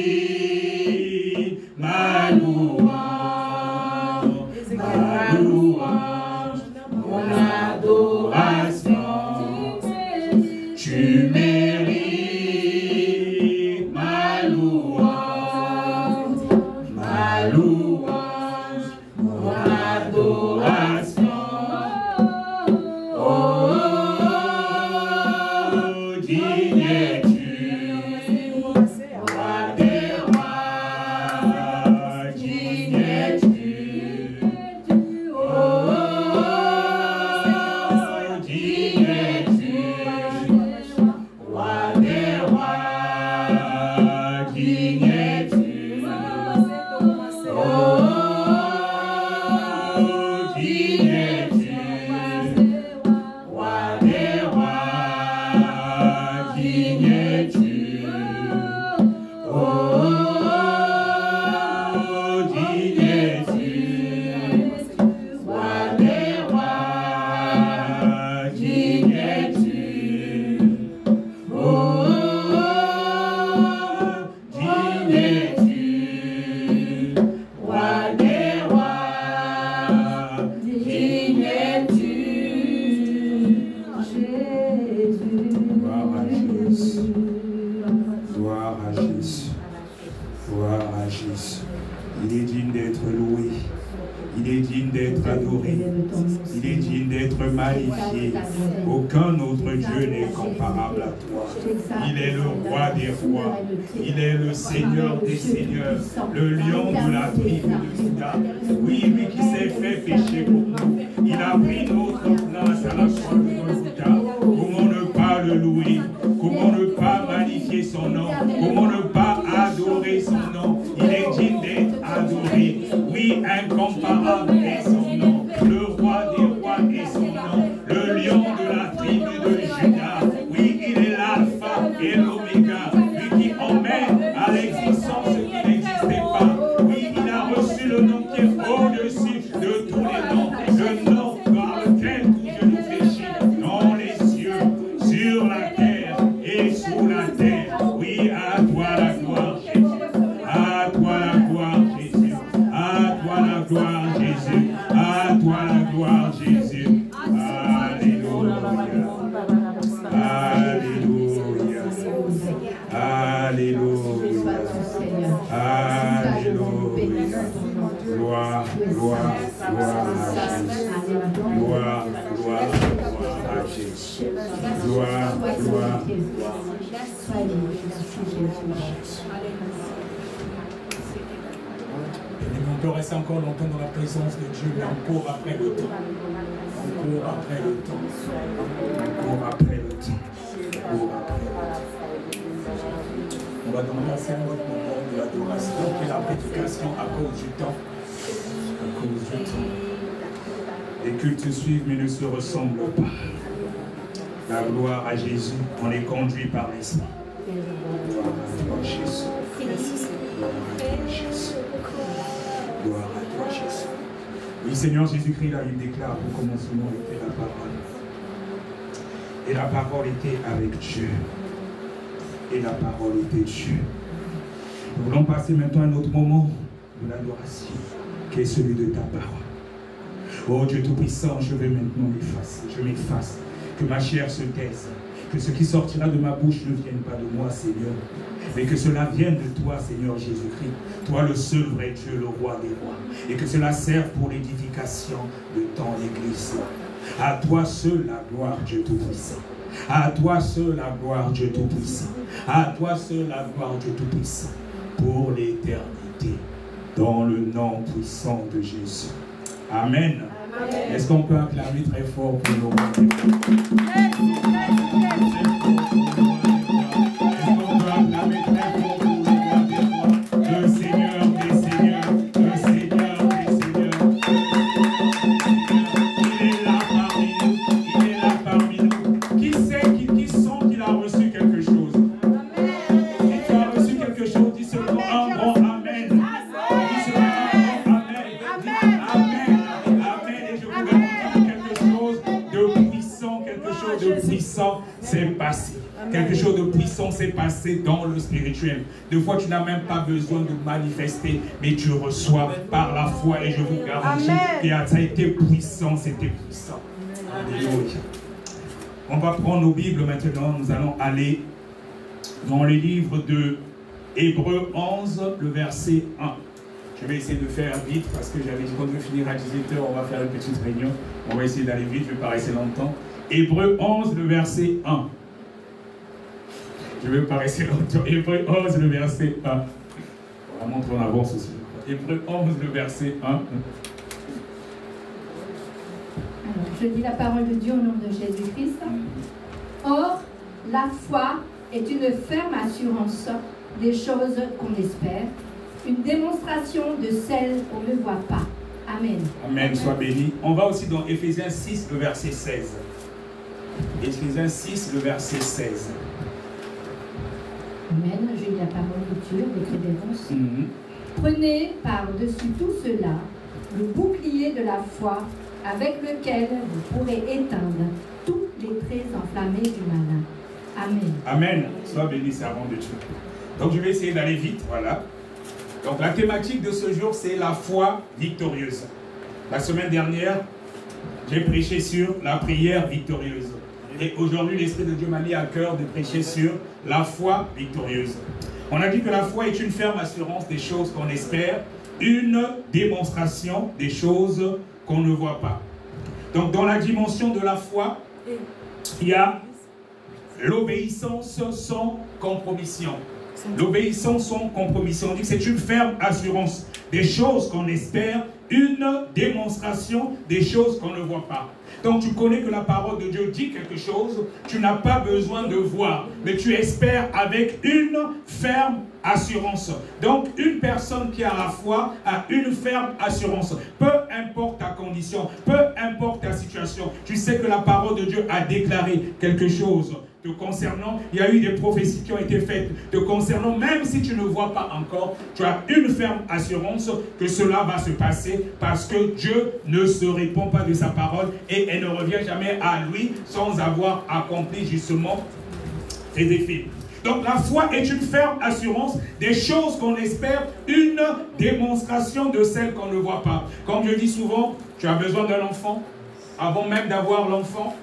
Jésus. Il est digne d'être loué. Il est digne d'être adoré. Il est digne d'être magnifié. Aucun autre Dieu n'est comparable à toi. Il est le roi des rois. Il est le Seigneur des seigneurs. Le lion de la tribu de Juda. Oui, lui qui s'est fait pécher pour nous. Il a pris notre place à la croix de Golgotha. Comment ne pas le louer? Comment ne pas magnifier son nom? Comment ne pas adorer son nom? Il est digne d'être adoré. Oui, incomparable est son nom. Le roi des rois est son nom. Le lion de la tribu de Juda. Oui, il est l'alpha et l'oméga. Lui qui emmène à l'existence ce qui n'existait pas. Oui, il a reçu le nom qui est au-dessus de tous les noms. Le nom par lequel tout genou fléchit dans les cieux, sur la terre et sous la terre. Oui, à toi la gloire, Jésus. À toi la gloire, Jésus. À toi la gloire, Jésus. À toi la gloire, Jésus. Alléluia. Alléluia. Alléluia. Alléluia. Gloire, gloire, gloire à Jésus. Gloire, gloire, gloire à Jésus. Gloire, gloire. On peut rester encore longtemps dans la présence de Dieu, mais on court après le temps. On court après le temps. On court après le temps. On court après le temps. On va demander à ce moment de l'adoration et la prédication à cause du temps. À cause du temps. Les cultes se suivent mais ne se ressemblent pas. La gloire à Jésus, on est conduit par l'Esprit. Gloire à toi, Jésus. Gloire à toi, Jésus. Gloire à toi, Jésus. Oui, Seigneur Jésus-Christ, la Bible déclare au commencement était la parole. Et la parole était avec Dieu. Et la parole était Dieu. Nous voulons passer maintenant à un autre moment de l'adoration, qui est celui de ta parole. Oh Dieu Tout-Puissant, je vais maintenant m'effacer. Je m'efface. Que ma chair se taise. Que ce qui sortira de ma bouche ne vienne pas de moi, Seigneur. Mais que cela vienne de toi, Seigneur Jésus-Christ. Toi, le seul vrai Dieu, le roi des rois. Et que cela serve pour l'édification de ton Église. À toi seul la gloire, Dieu Tout-Puissant. À toi seul la gloire, Dieu Tout-Puissant. À toi seul la gloire, Dieu Tout-Puissant. Pour l'éternité. Dans le nom puissant de Jésus. Amen. Est-ce qu'on peut acclamer très fort pour le roi des rois? Est-ce qu'on peut acclamer très fort pour le roi des rois? Le Seigneur des seigneurs. Le Seigneur des seigneurs. Il est là parmi nous. Il est là parmi nous. Qui sait, qui sent qu'il a reçu quelque chose? Si tu as reçu quelque chose, dis seulement un grand Amen. Dis seulement un grand Amen. Amen. Amen. Et je vous garantis quelque chose de puissant s'est passé. Quelque chose de puissant s'est passé dans le spirituel. Des fois, tu n'as même pas besoin de manifester, mais tu reçois par la foi. Et je vous garantis que ça a été puissant, c'était puissant. Alléluia. On va prendre nos Bibles maintenant. Nous allons aller dans le livre de Hébreux 11, le verset 1. Je vais essayer de faire vite parce que j'avais dit qu'on devait finir à 18h, on va faire une petite réunion. On va essayer d'aller vite, je ne vais pas rester longtemps. Hébreux 11, le verset 1. Je ne vais pas rester longtemps. Hébreux 11, le verset 1. On va montrer en avance aussi. Hébreux 11, le verset 1. Alors, je lis la parole de Dieu au nom de Jésus-Christ. Or, la foi est une ferme assurance des choses qu'on espère, une démonstration de celles qu'on ne voit pas. Amen. Amen, sois béni. On va aussi dans Éphésiens 6, le verset 16. Éphésiens 6, le verset 16. Amen. Je lis la parole de Dieu avec révérence. Prenez par-dessus tout cela le bouclier de la foi avec lequel vous pourrez éteindre tous les traits enflammés du malin. Amen. Amen. Sois béni, servant de Dieu. Donc je vais essayer d'aller vite, voilà. Donc la thématique de ce jour, c'est la foi victorieuse. La semaine dernière, j'ai prêché sur la prière victorieuse. Et aujourd'hui, l'Esprit de Dieu m'a mis à cœur de prêcher sur la foi victorieuse. On a dit que la foi est une ferme assurance des choses qu'on espère, une démonstration des choses qu'on ne voit pas. Donc dans la dimension de la foi, il y a l'obéissance sans compromission. L'obéissance sans compromission. On dit que c'est une ferme assurance des choses qu'on espère, une démonstration des choses qu'on ne voit pas. Donc tu connais que la parole de Dieu dit quelque chose, tu n'as pas besoin de voir, mais tu espères avec une ferme assurance. Donc une personne qui a la foi a une ferme assurance. Peu importe ta condition, peu importe ta situation, tu sais que la parole de Dieu a déclaré quelque chose te concernant. Il y a eu des prophéties qui ont été faites te concernant, même si tu ne vois pas encore, tu as une ferme assurance que cela va se passer parce que Dieu ne se répond pas de sa parole et elle ne revient jamais à lui sans avoir accompli justement ses effets. Donc la foi est une ferme assurance des choses qu'on espère, une démonstration de celles qu'on ne voit pas. Comme je dis souvent, tu as besoin d'un enfant. Avant même d'avoir l'enfant,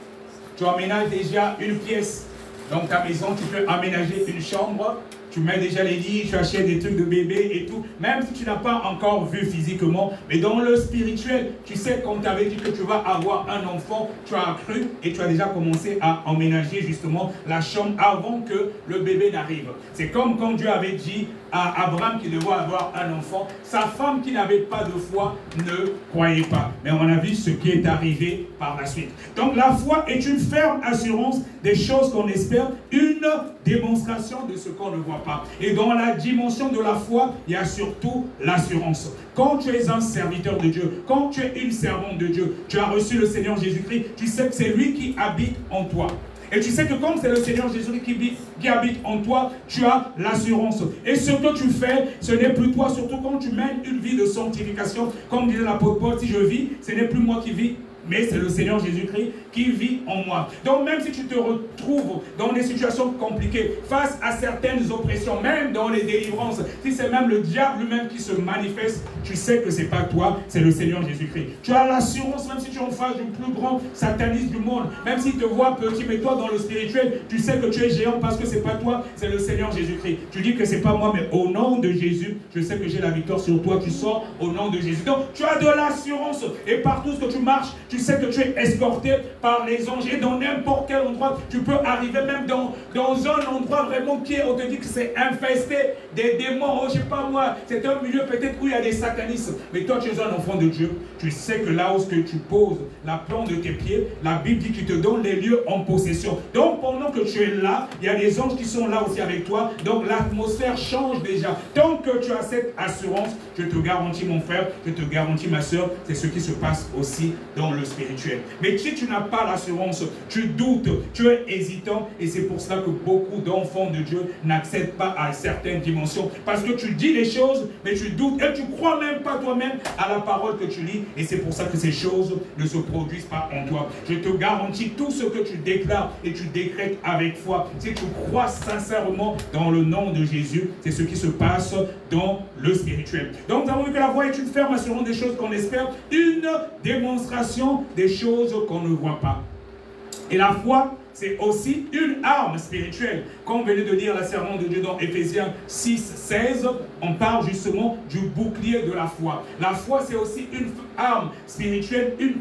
tu aménages déjà une pièce. Donc ta maison, tu peux aménager une chambre, tu mets déjà les lits, tu achètes des trucs de bébé et tout. Même si tu n'as pas encore vu physiquement, mais dans le spirituel, tu sais qu'on t'avait dit que tu vas avoir un enfant, tu as cru et tu as déjà commencé à emménager justement la chambre avant que le bébé n'arrive. C'est comme quand Dieu avait dit à Abraham qu'il devait avoir un enfant, sa femme qui n'avait pas de foi ne croyait pas. Mais on a vu ce qui est arrivé par la suite. Donc la foi est une ferme assurance des choses qu'on espère, une démonstration de ce qu'on ne voit pas. Et dans la dimension de la foi, il y a surtout l'assurance. Quand tu es un serviteur de Dieu, quand tu es une servante de Dieu, tu as reçu le Seigneur Jésus-Christ, tu sais que c'est lui qui habite en toi. Et tu sais que comme c'est le Seigneur Jésus qui habite en toi, tu as l'assurance. Et ce que tu fais, ce n'est plus toi, surtout quand tu mènes une vie de sanctification. Comme disait l'apôtre Paul, si je vis, ce n'est plus moi qui vis, mais c'est le Seigneur Jésus-Christ qui vit en moi. Donc même si tu te retrouves dans des situations compliquées, face à certaines oppressions, même dans les délivrances, si c'est même le diable lui-même qui se manifeste, tu sais que ce n'est pas toi, c'est le Seigneur Jésus-Christ. Tu as l'assurance, même si tu es en face du plus grand sataniste du monde, même s'il te voit petit, mais toi dans le spirituel, tu sais que tu es géant parce que ce n'est pas toi, c'est le Seigneur Jésus-Christ. Tu dis que ce n'est pas moi, mais au nom de Jésus, je sais que j'ai la victoire sur toi, tu sors au nom de Jésus. Donc tu as de l'assurance et partout ce que tu marches, tu sais que tu es escorté par les anges et dans n'importe quel endroit, tu peux arriver même dans un endroit vraiment qui est, on te dit que c'est infesté des démons, je sais pas moi, c'est un milieu peut-être où il y a des satanistes, mais toi tu es un enfant de Dieu, tu sais que là où que tu poses la plante de tes pieds, la Bible dit qu'il te donne les lieux en possession. Donc pendant que tu es là, il y a des anges qui sont là aussi avec toi, donc l'atmosphère change déjà. Tant que tu as cette assurance, je te garantis mon frère, je te garantis ma soeur, c'est ce qui se passe aussi dans le spirituel. Mais si tu n'as pas l'assurance, tu doutes, tu es hésitant et c'est pour cela que beaucoup d'enfants de Dieu n'accèdent pas à certaines dimensions parce que tu dis les choses mais tu doutes et tu ne crois même pas toi-même à la parole que tu lis et c'est pour ça que ces choses ne se produisent pas en toi. Je te garantis tout ce que tu déclares et tu décrètes avec foi. Si tu crois sincèrement dans le nom de Jésus, c'est ce qui se passe dans le spirituel. Donc nous avons vu que la foi est une ferme assurance des choses qu'on espère, une démonstration des choses qu'on ne voit pas. Et la foi, c'est aussi une arme spirituelle. Comme venait de dire la servante de Dieu dans Éphésiens 6, 16, on parle justement du bouclier de la foi. La foi, c'est aussi une arme spirituelle, une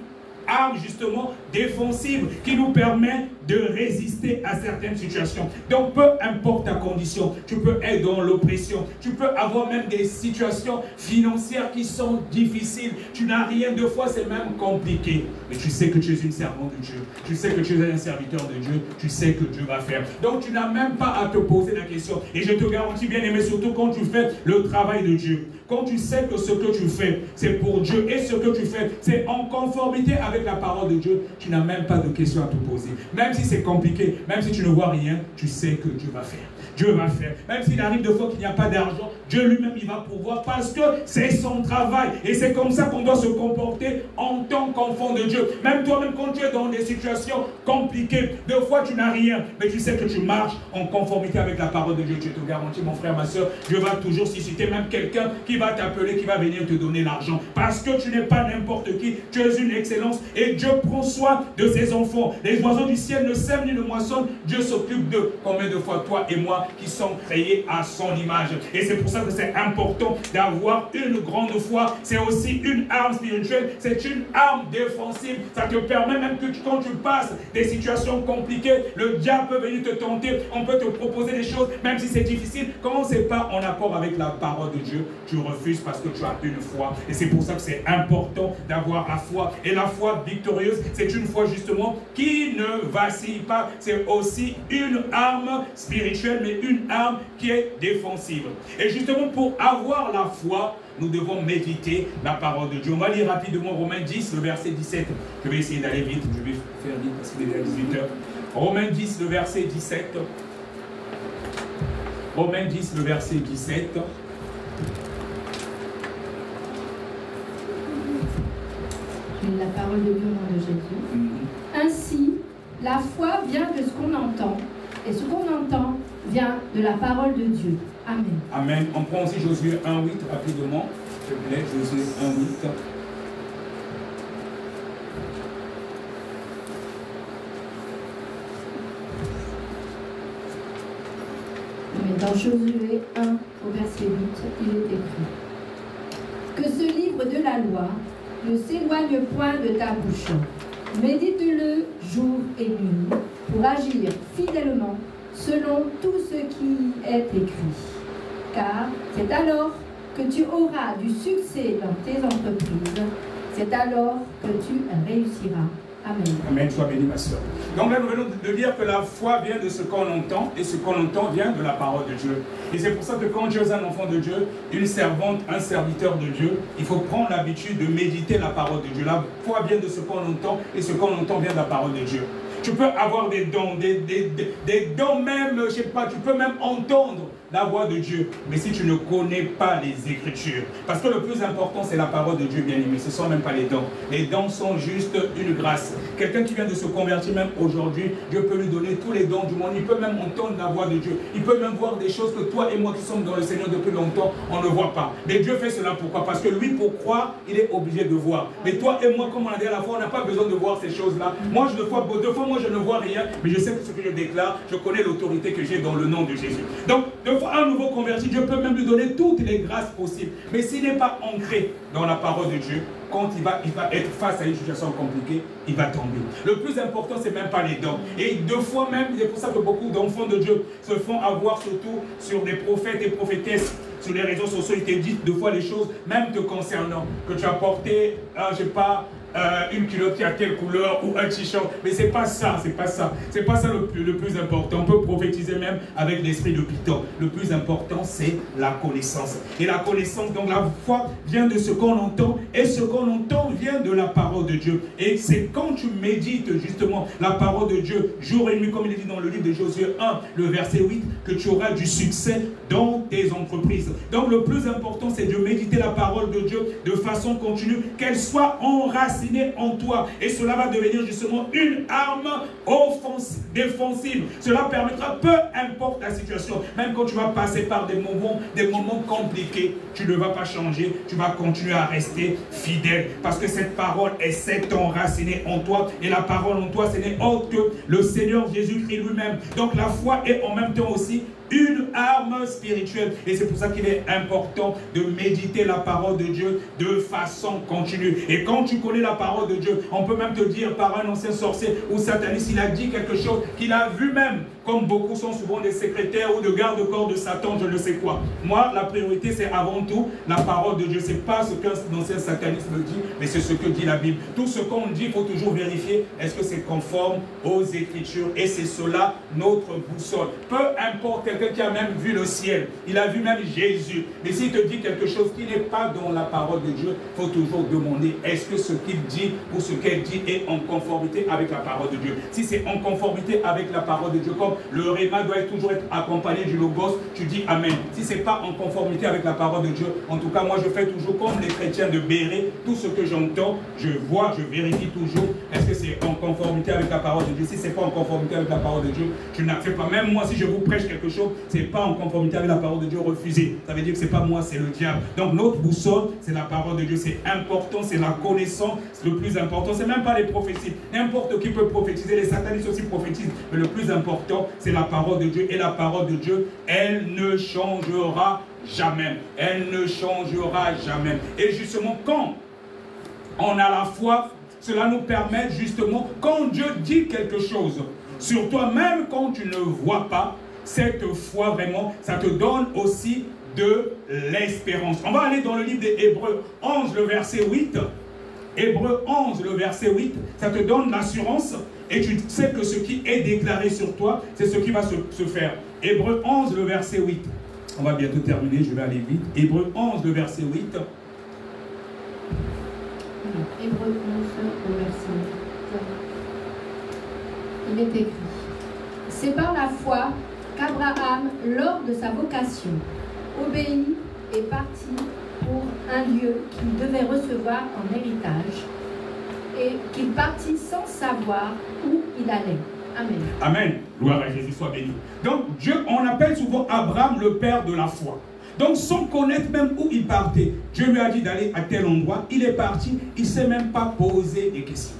arme justement défensive qui nous permet de résister à certaines situations. Donc peu importe ta condition, tu peux être dans l'oppression, tu peux avoir même des situations financières qui sont difficiles, tu n'as rien, de fois c'est même compliqué, mais tu sais que tu es une servante de Dieu, tu sais que tu es un serviteur de Dieu, tu sais que Dieu va faire. Donc tu n'as même pas à te poser la question. Et je te garantis bien aimé, surtout quand tu fais le travail de Dieu, quand tu sais que ce que tu fais c'est pour Dieu et ce que tu fais c'est en conformité avec la parole de Dieu, tu n'as même pas de questions à te poser. Même si c'est compliqué, même si tu ne vois rien, tu sais que Dieu va faire. Dieu va faire. Même s'il arrive de fois qu'il n'y a pas d'argent, Dieu lui-même il va pouvoir parce que c'est son travail. Et c'est comme ça qu'on doit se comporter en tant qu'enfant de Dieu. Même toi-même quand tu es dans des situations compliquées, de fois tu n'as rien, mais tu sais que tu marches en conformité avec la parole de Dieu. Je te garantis mon frère, ma soeur, Dieu va toujours susciter même quelqu'un qui va t'appeler, qui va venir te donner l'argent. Parce que tu n'es pas n'importe qui, tu es une excellence et Dieu prend soin de ses enfants. Les oiseaux du ciel ne sème ni ne moissonne, Dieu s'occupe d'eux. Combien de fois toi et moi qui sommes créés à son image. Et c'est pour ça que c'est important d'avoir une grande foi. C'est aussi une arme spirituelle, c'est une arme défensive. Ça te permet même que quand tu passes des situations compliquées, le diable peut venir te tenter, on peut te proposer des choses, même si c'est difficile. Quand ce n'est pas en accord avec la parole de Dieu, tu refuses parce que tu as une foi. Et c'est pour ça que c'est important d'avoir la foi. Et la foi victorieuse, c'est une foi justement qui ne vacille pas. C'est aussi une arme spirituelle, mais une arme qui est défensive. Et justement, pour avoir la foi, nous devons méditer la parole de Dieu. On va lire rapidement Romains 10, le verset 17. Je vais essayer d'aller vite, je vais faire vite parce qu'il est déjà 18 heures. Romains 10, le verset 17. Romains 10, le verset 17. Je lis la parole de Dieu au nom de Jésus. Ainsi, la foi vient de ce qu'on entend, et ce qu'on entend vient de la parole de Dieu. Amen. Amen. On prend aussi Josué 1, 8 rapidement. S'il te plaît, Josué 1, 8. Mais dans Josué 1, au verset 8, il est écrit que ce livre de la loi ne s'éloigne point de ta bouche. Médite-le jour et nuit pour agir fidèlement selon tout ce qui est écrit. Car c'est alors que tu auras du succès dans tes entreprises. C'est alors que tu réussiras. Amen. Amen, sois béni ma soeur. Donc là, nous venons de dire que la foi vient de ce qu'on entend, et ce qu'on entend vient de la parole de Dieu. Et c'est pour ça que quand tu es un enfant de Dieu, une servante, un serviteur de Dieu, il faut prendre l'habitude de méditer la parole de Dieu. La foi vient de ce qu'on entend, et ce qu'on entend vient de la parole de Dieu. Tu peux avoir des dons, des dons même, je sais pas, tu peux même entendre la voix de Dieu. Mais si tu ne connais pas les Écritures, parce que le plus important c'est la parole de Dieu, bien aimé, ce ne sont même pas les dons. Les dons sont juste une grâce. Quelqu'un qui vient de se convertir même aujourd'hui, Dieu peut lui donner tous les dons du monde. Il peut même entendre la voix de Dieu. Il peut même voir des choses que toi et moi qui sommes dans le Seigneur depuis longtemps, on ne voit pas. Mais Dieu fait cela pourquoi? Parce que lui, pour croire, il est obligé de voir. Mais toi et moi, comme on a dit à la fois, on n'a pas besoin de voir ces choses-là. Moi, deux fois, moi, je ne vois rien, mais je sais que ce que je déclare, je connais l'autorité que j'ai dans le nom de Jésus. Donc, deux fois, un nouveau converti, Dieu peut même lui donner toutes les grâces possibles. Mais s'il n'est pas ancré dans la parole de Dieu, quand il va être face à une situation compliquée, il va tomber. Le plus important, c'est même pas les dons. Et deux fois même, c'est pour ça que beaucoup d'enfants de Dieu se font avoir, surtout sur des prophètes et prophétesses, sur les réseaux sociaux, ils te disent deux fois les choses, même te concernant, que tu as porté, je sais pas, une culotte qui a telle couleur ou un t-shirt, mais c'est pas ça, c'est pas ça. C'est pas ça le plus important. On peut prophétiser même avec l'esprit de Python. Le plus important, c'est la connaissance. Et la connaissance, donc la foi vient de ce qu'on entend, et ce qu'on entend vient de la parole de Dieu. Et c'est quand tu médites justement la parole de Dieu, jour et nuit, comme il est dit dans le livre de Josué 1, le verset 8, que tu auras du succès dans tes entreprises. Donc le plus important, c'est de méditer la parole de Dieu de façon continue, qu'elle soit enracinée en toi, et cela va devenir justement une arme défensive. Cela permettra, peu importe la situation, même quand tu vas passer par des moments compliqués, tu ne vas pas changer, tu vas continuer à rester fidèle, parce que cette parole s'est enracinée en toi, et la parole en toi, ce n'est autre que le Seigneur Jésus-Christ lui-même. Donc la foi est en même temps aussi une arme spirituelle, et c'est pour ça qu'il est important de méditer la parole de Dieu de façon continue. Et quand tu connais la parole de Dieu, on peut même te dire par un ancien sorcier ou sataniste, il a dit quelque chose qu'il a vu même, comme beaucoup sont souvent des secrétaires ou de garde-corps de Satan, je ne sais quoi. Moi, la priorité, c'est avant tout la parole de Dieu. C'est pas ce qu'un ancien sataniste me dit, mais c'est ce que dit la Bible. Tout ce qu'on dit, il faut toujours vérifier, est-ce que c'est conforme aux Écritures, et c'est cela notre boussole. Peu importe, quelqu'un qui a même vu le ciel, il a vu même Jésus, mais s'il te dit quelque chose qui n'est pas dans la parole de Dieu, il faut toujours demander, est-ce que ce qu'il dit ou ce qu'elle dit est en conformité avec la parole de Dieu? Si c'est en conformité avec la parole de Dieu, comme le réma doit toujours être accompagné du logos, tu dis Amen. Si ce n'est pas en conformité avec la parole de Dieu, en tout cas moi je fais toujours comme les chrétiens de Béret, tout ce que j'entends, je vois, je vérifie toujours, est-ce que c'est en conformité avec la parole de Dieu? Si ce n'est pas en conformité avec la parole de Dieu, tu n'acceptes pas. Même moi, si je vous prêche quelque chose, situation, ce n'est pas en conformité avec la parole de Dieu, refusée. Ça veut dire que ce n'est pas moi, c'est le diable. Donc notre boussole, c'est la parole de Dieu. C'est important, c'est la connaissance. Le plus important, ce n'est même pas les prophéties. N'importe qui peut prophétiser, les satanistes aussi prophétisent. Mais le plus important, c'est la parole de Dieu. Et la parole de Dieu, elle ne changera jamais. Elle ne changera jamais. Et justement, quand on a la foi, cela nous permet justement, quand Dieu dit quelque chose sur toi, même quand tu ne vois pas, cette foi vraiment, ça te donne aussi de l'espérance. On va aller dans le livre des Hébreux 11, le verset 8. Hébreux 11, le verset 8, ça te donne l'assurance et tu sais que ce qui est déclaré sur toi, c'est ce qui va se faire. Hébreux 11, le verset 8. On va bientôt terminer, je vais aller vite. Hébreux 11, le verset 8. Hébreux 11, le verset 8. Il est écrit: c'est par la foi qu'Abraham, lors de sa vocation, obéit et partit pour un lieu qu'il devait recevoir en héritage, et qu'il partit sans savoir où il allait. Amen. Amen. Gloire à Jésus, soit béni. Donc Dieu, on appelle souvent Abraham le père de la foi. Donc sans connaître même où il partait, Dieu lui a dit d'aller à tel endroit, il est parti, il ne s'est même pas posé des questions.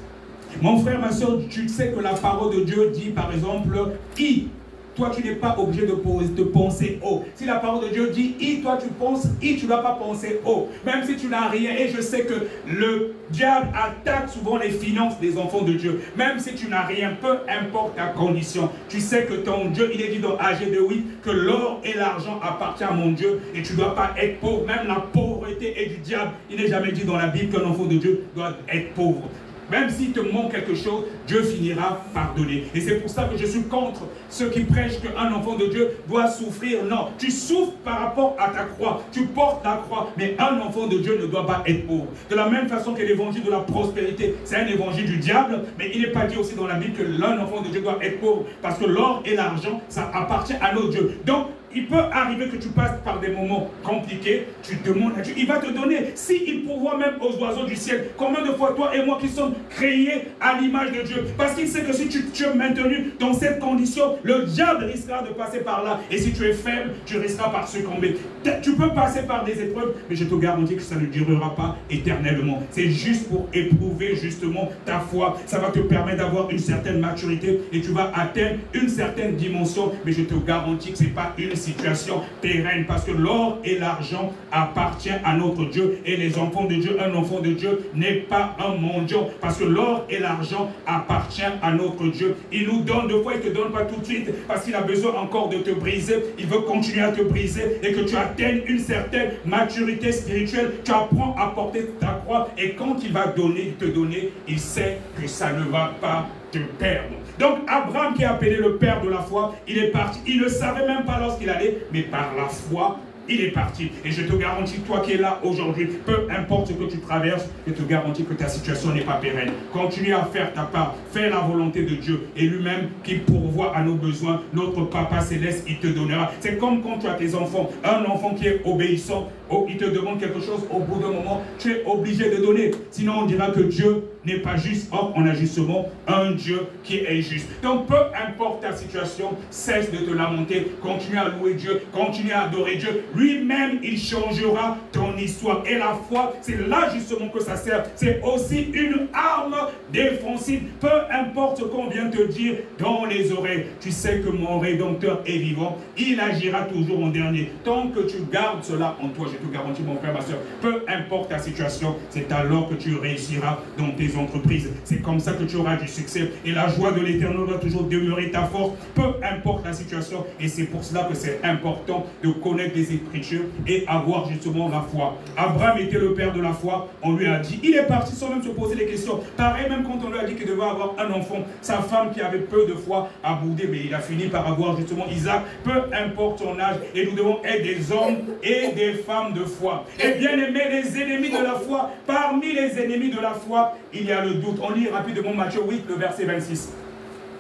Mon frère, ma soeur, tu sais que la parole de Dieu dit par exemple I. Toi, tu n'es pas obligé de penser O. Si la parole de Dieu dit I, toi tu penses I, tu ne dois pas penser O. Même si tu n'as rien. Et je sais que le diable attaque souvent les finances des enfants de Dieu. Même si tu n'as rien, peu importe ta condition. Tu sais que ton Dieu, il est dit dans AG 2:8 que l'or et l'argent appartiennent à mon Dieu. Et tu ne dois pas être pauvre. Même la pauvreté est du diable. Il n'est jamais dit dans la Bible qu'un enfant de Dieu doit être pauvre. Même s'il te manque quelque chose, Dieu finira par donner. Et c'est pour ça que je suis contre ceux qui prêchent qu'un enfant de Dieu doit souffrir. Non, tu souffres par rapport à ta croix. Tu portes ta croix, mais un enfant de Dieu ne doit pas être pauvre. De la même façon que l'évangile de la prospérité, c'est un évangile du diable, mais il n'est pas dit aussi dans la Bible que l'un enfant de Dieu doit être pauvre. Parce que l'or et l'argent, ça appartient à notre Dieu. Donc, il peut arriver que tu passes par des moments compliqués, tu demandes à Dieu, il va te donner. S'il pourvoit même aux oiseaux du ciel, combien de fois toi et moi qui sommes créés à l'image de Dieu? Parce qu'il sait que si tu es maintenu dans cette condition, le diable risquera de passer par là. Et si tu es faible, tu risqueras par succomber. Tu peux passer par des épreuves, mais je te garantis que ça ne durera pas éternellement. C'est juste pour éprouver justement ta foi. Ça va te permettre d'avoir une certaine maturité et tu vas atteindre une certaine dimension. Mais je te garantis que ce n'est pas une situation pérenne, parce que l'or et l'argent appartiennent à notre Dieu, et les enfants de Dieu, un enfant de Dieu n'est pas un mendiant, parce que l'or et l'argent appartiennent à notre Dieu. Il nous donne, de fois il ne te donne pas tout de suite parce qu'il a besoin encore de te briser. Il veut continuer à te briser et que tu atteignes une certaine maturité spirituelle. Tu apprends à porter ta croix, et quand il va te donner, il sait que ça ne va pas te perdre. Donc Abraham, qui est appelé le père de la foi, il est parti. Il ne savait même pas lorsqu'il allait, mais par la foi, il est parti. Et je te garantis, toi qui es là aujourd'hui, peu importe ce que tu traverses, je te garantis que ta situation n'est pas pérenne. Continue à faire ta part, fais la volonté de Dieu, et lui-même qui pourvoit à nos besoins, notre Papa Céleste, il te donnera. C'est comme quand tu as tes enfants, un enfant qui est obéissant, il te demande quelque chose, au bout d'un moment, tu es obligé de donner. Sinon on dira que Dieu n'est pas juste. Or, on a justement un Dieu qui est juste. Donc, peu importe ta situation, cesse de te lamenter, continue à louer Dieu, continue à adorer Dieu. Lui-même, il changera ton histoire. Et la foi, c'est là justement que ça sert. C'est aussi une arme défensive. Peu importe ce qu'on vient te dire dans les oreilles. Tu sais que mon Rédempteur est vivant. Il agira toujours en dernier. Tant que tu gardes cela en toi, je te garantis, mon frère, ma soeur, peu importe ta situation, c'est alors que tu réussiras dans tes entreprises. C'est comme ça que tu auras du succès. Et la joie de l'Éternel doit toujours demeurer ta force, peu importe la situation. Et c'est pour cela que c'est important de connaître les Écritures et avoir justement la foi. Abraham était le père de la foi. On lui a dit, il est parti sans même se poser des questions. Pareil, même quand on lui a dit qu'il devait avoir un enfant, sa femme qui avait peu de foi a boudé, mais il a fini par avoir justement Isaac, peu importe son âge. Et nous devons être des hommes et des femmes de foi. Et bien aimés, les ennemis de la foi, parmi les ennemis de la foi, il y a le doute. On lit rapidement Matthieu 8, le verset 26.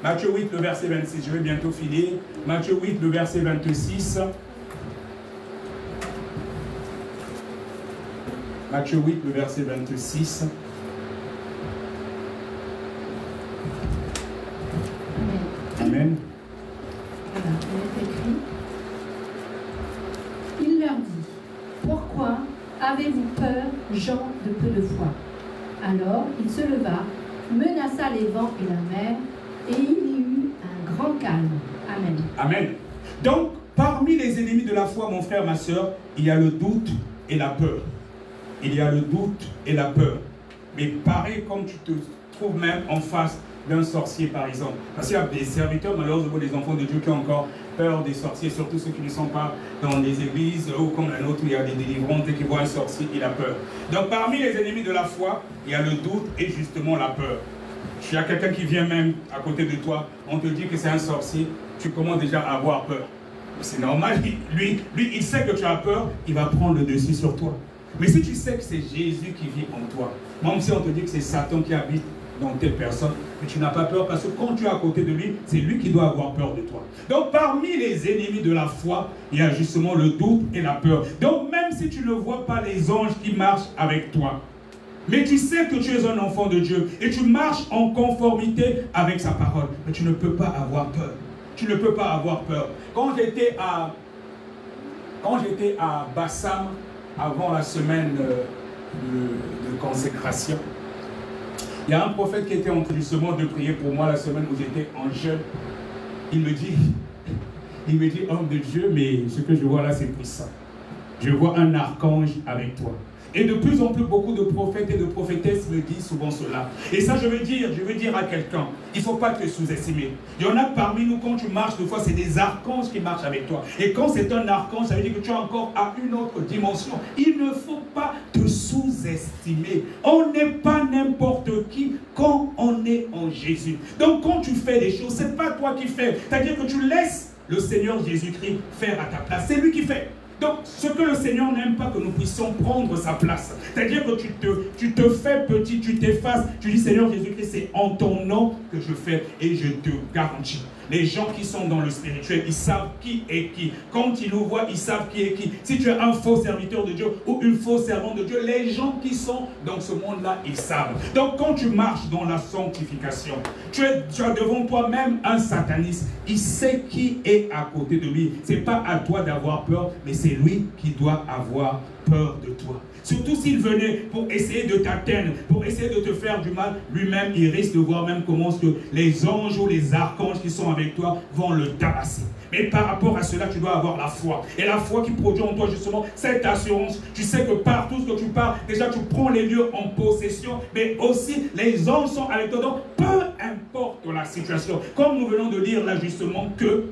Matthieu 8, le verset 26. Je vais bientôt finir. Matthieu 8, le verset 26. Matthieu 8, le verset 26. Amen. Amen. Voilà, il est écrit. peur, gens de peu de foi. Alors il se leva, menaça les vents et la mer, et il y eut un grand calme. Amen. Amen. Donc, parmi les ennemis de la foi, mon frère, ma soeur, il y a le doute et la peur. Il y a le doute et la peur. Mais pareil, comme tu te trouves même en face d'un sorcier, par exemple. Parce qu'il y a des serviteurs, malheureusement, des enfants de Dieu qui ont encore peur des sorciers, surtout ceux qui ne sont pas dans les églises ou comme la nôtre où il y a des délivrances, dès qu'ils voient un sorcier, il a peur. Donc, parmi les ennemis de la foi, il y a le doute et justement la peur. Il y a quelqu'un qui vient même à côté de toi, on te dit que c'est un sorcier, tu commences déjà à avoir peur. C'est normal, lui, il sait que tu as peur, il va prendre le dessus sur toi. Mais si tu sais que c'est Jésus qui vit en toi, même si on te dit que c'est Satan qui habite dans telle personne, mais tu n'as pas peur parce que quand tu es à côté de lui, c'est lui qui doit avoir peur de toi. Donc parmi les ennemis de la foi, il y a justement le doute et la peur. Donc même si tu ne vois pas les anges qui marchent avec toi, mais tu sais que tu es un enfant de Dieu et tu marches en conformité avec sa parole, mais tu ne peux pas avoir peur. Tu ne peux pas avoir peur. Quand j'étais à Bassam, avant la semaine de consécration, il y a un prophète qui était en train justement de prier pour moi la semaine où j'étais en jeûne. Il me dit, homme de Dieu, mais ce que je vois là, c'est puissant. Je vois un archange avec toi. Et de plus en plus, beaucoup de prophètes et de prophétesses me disent souvent cela. Et ça, je veux dire à quelqu'un, il ne faut pas te sous-estimer. Il y en a parmi nous, quand tu marches, des fois, c'est des archanges qui marchent avec toi. Et quand c'est un archange, ça veut dire que tu es encore à une autre dimension. Il ne faut pas te sous-estimer. On n'est pas n'importe qui quand on est en Jésus. Donc, quand tu fais des choses, ce n'est pas toi qui fais. C'est-à-dire que tu laisses le Seigneur Jésus-Christ faire à ta place. C'est lui qui fait. Donc, ce que le Seigneur n'aime pas, que nous puissions prendre sa place. C'est-à-dire que tu te fais petit, tu t'effaces. Tu dis, Seigneur Jésus-Christ, c'est en ton nom que je fais. Et je te garantis. Les gens qui sont dans le spirituel, ils savent qui est qui. Quand ils nous voient, ils savent qui est qui. Si tu es un faux serviteur de Dieu ou une fausse servante de Dieu, les gens qui sont dans ce monde-là, ils savent. Donc quand tu marches dans la sanctification, tu as devant toi-même un sataniste. Il sait qui est à côté de lui. Ce n'est pas à toi d'avoir peur, mais c'est lui qui doit avoir peur de toi. Surtout s'il venait pour essayer de t'atteindre, pour essayer de te faire du mal, lui-même, il risque de voir même comment que les anges ou les archanges qui sont avec toi vont le tabasser. Mais par rapport à cela, tu dois avoir la foi. Et la foi qui produit en toi justement cette assurance. Tu sais que partout ce que tu pars, déjà tu prends les lieux en possession, mais aussi les anges sont avec toi. Donc peu importe la situation. Comme nous venons de lire là justement que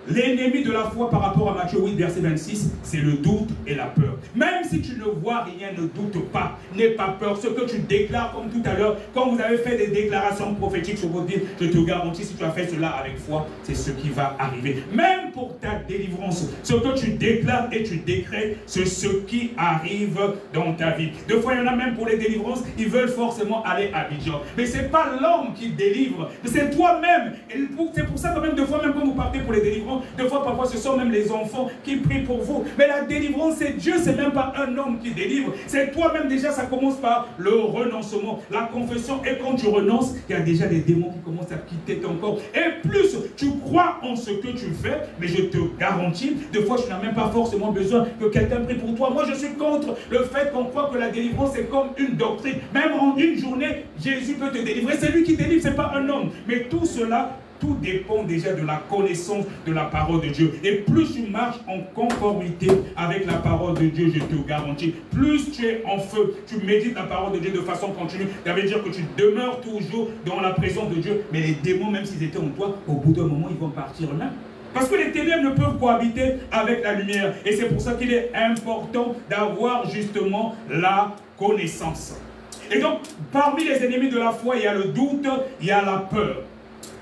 l'ennemi de la foi par rapport à Matthieu 8, verset 26, c'est le doute et la peur. Même si tu ne vois rien, ne doute pas, n'aie pas peur. Ce que tu déclares comme tout à l'heure, quand vous avez fait des déclarations prophétiques sur votre vie, je te garantis, si tu as fait cela avec foi, c'est ce qui va arriver. Même pour ta délivrance, ce que tu déclares et tu décrètes, c'est ce qui arrive dans ta vie. Des fois, il y en a même pour les délivrances, ils veulent forcément aller à Abidjan. Mais ce n'est pas l'homme qui délivre, c'est toi-même. Et c'est pour ça que même des fois, même quand vous partez pour les délivrances, des fois, parfois, ce sont même les enfants qui prient pour vous. Mais la délivrance, c'est Dieu, c'est même pas un homme qui délivre. C'est toi-même déjà, ça commence par le renoncement, la confession. Et quand tu renonces, il y a déjà des démons qui commencent à quitter ton corps. Et plus tu crois en ce que tu fais, mais je te garantis, des fois, tu n'as même pas forcément besoin que quelqu'un prie pour toi. Moi, je suis contre le fait qu'on croit que la délivrance est comme une doctrine. Même en une journée, Jésus peut te délivrer. C'est lui qui délivre, c'est pas un homme. Mais tout cela, tout dépend déjà de la connaissance de la parole de Dieu. Et plus tu marches en conformité avec la parole de Dieu, je te garantis, plus tu es en feu, tu médites la parole de Dieu de façon continue. Ça veut dire que tu demeures toujours dans la présence de Dieu. Mais les démons, même s'ils étaient en toi, au bout d'un moment, ils vont partir eux-mêmes. Parce que les ténèbres ne peuvent cohabiter avec la lumière. Et c'est pour ça qu'il est important d'avoir justement la connaissance. Et donc, parmi les ennemis de la foi, il y a le doute, il y a la peur.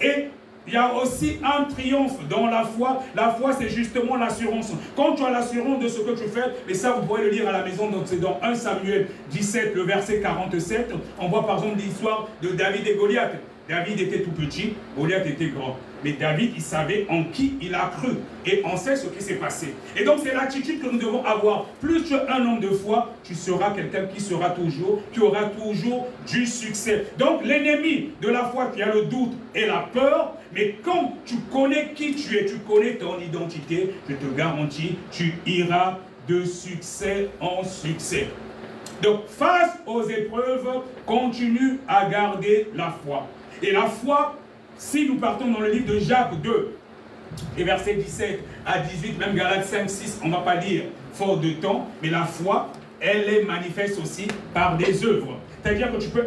Et il y a aussi un triomphe dans la foi. La foi, c'est justement l'assurance. Quand tu as l'assurance de ce que tu fais, et ça, vous pourrez le lire à la maison, donc c'est dans 1 Samuel 17, le verset 47. On voit par exemple l'histoire de David et Goliath. David était tout petit, Goliath était grand. Mais David, il savait en qui il a cru. Et on sait ce qui s'est passé. Et donc, c'est l'attitude que nous devons avoir. Plus tu es un homme de foi, tu seras quelqu'un qui aura toujours du succès. Donc, l'ennemi de la foi, qui a le doute et la peur, mais quand tu connais qui tu es, tu connais ton identité, je te garantis, tu iras de succès en succès. Donc, face aux épreuves, continue à garder la foi. Et la foi, si nous partons dans le livre de Jacques 2, et versets 17 à 18, même Galates 5, 6, on ne va pas lire faute de temps, mais la foi, elle est manifeste aussi par des œuvres. C'est-à-dire que tu peux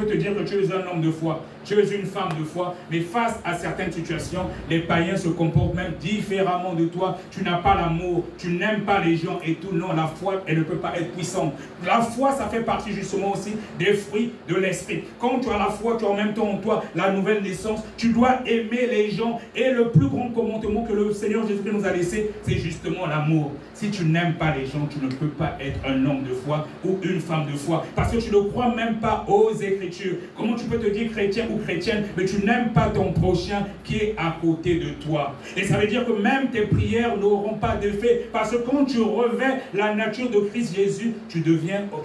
te dire que tu es un homme de foi, tu es une femme de foi, mais face à certaines situations, les païens se comportent même différemment de toi. Tu n'as pas l'amour, tu n'aimes pas les gens et tout. Non, la foi, elle ne peut pas être puissante. La foi, ça fait partie justement aussi des fruits de l'esprit. Quand tu as la foi, tu as en même temps en toi la nouvelle naissance. Tu dois aimer les gens. Et le plus grand commandement que le Seigneur Jésus-Christ nous a laissé, c'est justement l'amour. Si tu n'aimes pas les gens, tu ne peux pas être un homme de foi ou une femme de foi. Parce que tu ne crois même pas aux Écritures. Comment tu peux te dire chrétien ou chrétienne, mais tu n'aimes pas ton prochain qui est à côté de toi. Et ça veut dire que même tes prières n'auront pas d'effet. Parce que quand tu revêts la nature de Christ Jésus, tu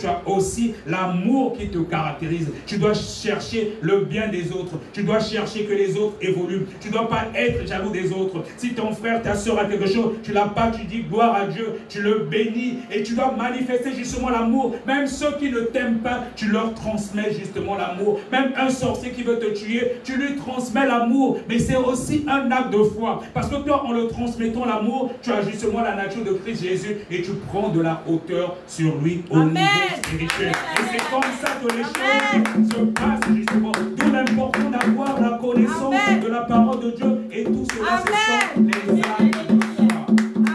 as aussi l'amour qui te caractérise. Tu dois chercher le bien des autres. Tu dois chercher que les autres évoluent. Tu ne dois pas être jaloux des autres. Si ton frère, ta soeur a quelque chose, tu ne l'as pas, tu dis gloire à Dieu, tu le bénis et tu dois manifester justement l'amour. Même ceux qui ne t'aiment pas, tu leur transmets justement l'amour. Même un sorcier qui veut te tuer, tu lui transmets l'amour. Mais c'est aussi un acte de foi. Parce que toi, en le transmettant l'amour, tu as justement la nature de Christ Jésus et tu prends de la hauteur sur lui au niveau spirituel. Et c'est comme ça que les choses se passent justement. D'où l'important d'avoir la connaissance de la parole de Dieu. Et tout cela, ce sont les actes de foi.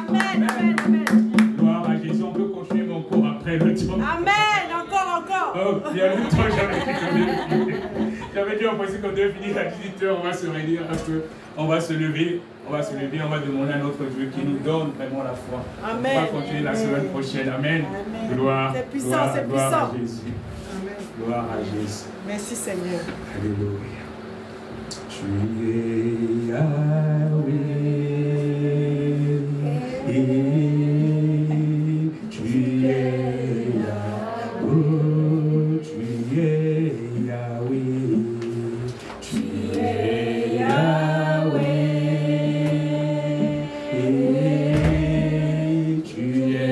Amen. Gloire à Jésus. On peut continuer mon cours après le temps. Amen. Encore. Oh, il y a longtemps, j'avais dit en principe qu'on devait finir à 18h, on va se réunir parce qu'on va se lever, on va demander à notre Dieu qui nous donne vraiment la foi. Amen. On va continuer la semaine prochaine. Amen. Gloire, c'est puissant, c'est puissant. À Jésus. Amen. Gloire à Jésus. Merci Seigneur. Alléluia. Tu es Yahweh. Tu es Yahweh. Tu es Yahweh. Tu es Yahweh. Tu es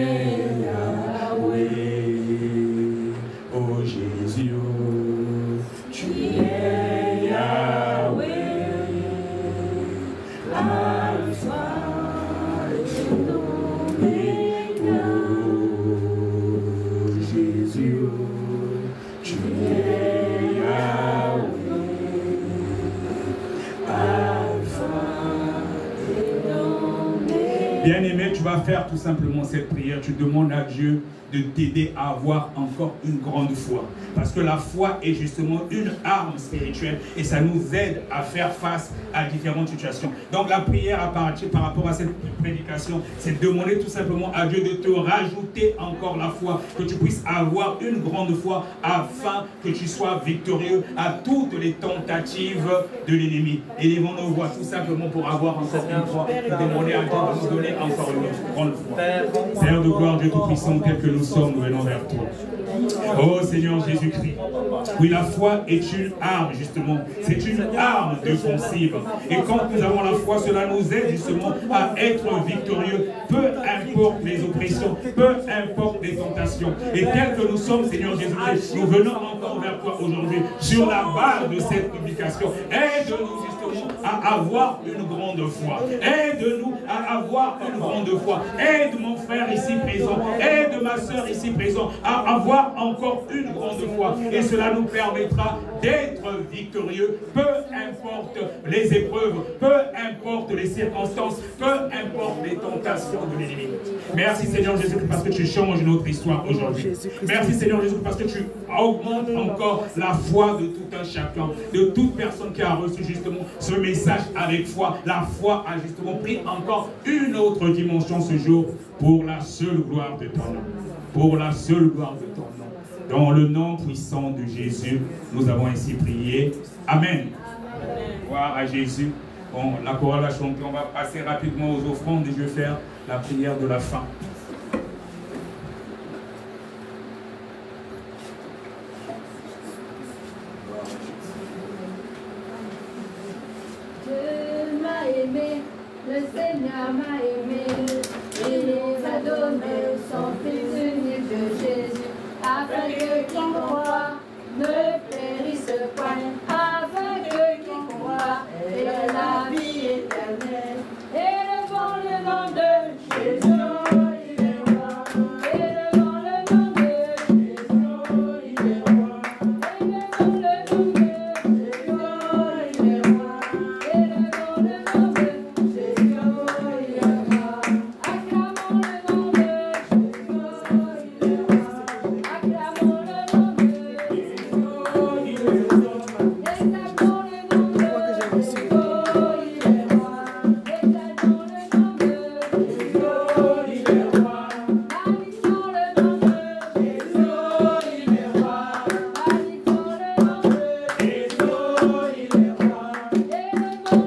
Yahweh. Oh Jésus, tu es Yahweh. Alpha et Oméga. Oh Jésus, tu es Yahweh. Alpha et Oméga. Bien-aimé, tu vas faire tout simplement cette prière. Tu demandes à Dieu de t'aider à avoir encore une grande foi. Parce que la foi est justement une arme spirituelle et ça nous aide à faire face à différentes situations. Donc la prière par rapport à cette prédication, c'est de demander tout simplement à Dieu de te rajouter encore la foi, que tu puisses avoir une grande foi afin que tu sois victorieux à toutes les tentatives de l'ennemi. Élevons nos voix tout simplement pour avoir encore une foi, demander à Dieu de nous donner encore une grande foi. Père de gloire, Dieu Tout-Puissant, tel que nous sommes, nous venons vers toi. Oh Seigneur Jésus-Christ, oui, la foi est une arme justement, c'est une arme défensive. Et quand nous avons la foi, cela nous aide justement à être victorieux, peu importe les oppressions, peu importe les tentations. Et tel que nous sommes, Seigneur Jésus-Christ, nous venons encore vers toi aujourd'hui sur la base de cette publication. Aide-nous justement à avoir une grande foi. Aide-nous à avoir une grande foi. Aide mon frère ici présent, aide ma soeur ici présent à avoir encore une grande foi. Et cela nous permettra d'être victorieux, peu importe les épreuves, peu importe les circonstances, peu importe les tentations de l'ennemi. Merci Seigneur Jésus parce que tu changes notre histoire aujourd'hui. Merci Seigneur Jésus parce que tu augmentes encore la foi de tout un chacun, de toute personne qui a reçu justement ce message avec foi. La foi a justement pris encore une autre dimension ce jour pour la seule gloire de ton nom. Pour la seule gloire de ton nom. Dans le nom puissant de Jésus, nous avons ainsi prié. Amen. Gloire à Jésus. Bon, la chorale a chanté, on va passer rapidement aux offrandes et je vais faire la prière de la fin. Dieu m'a aimé, le Seigneur m'a aimé, il nous a donné son Fils unique de Jésus, afin qui croient ne périssent point, avec qui croient et la vie éternelle. Élevons le nom de Jésus, il est roi. Élevons le nom de Jésus, il est roi. Élevons le nom de Jésus, il est roi. Élevons le nom de Jésus, il est roi. Acclamons le nom de Jésus, il est roi. Acclamons le nom de Jésus, il est roi. Exaltons le nom de Jésus, il est roi. Exaltons le nom de Jésus, il est roi. Magnifions le nom de Jésus, il est roi. Magnifions le nom de Jésus, il est roi. Élevons le nom de Jésus, il est roi. Élevons le nom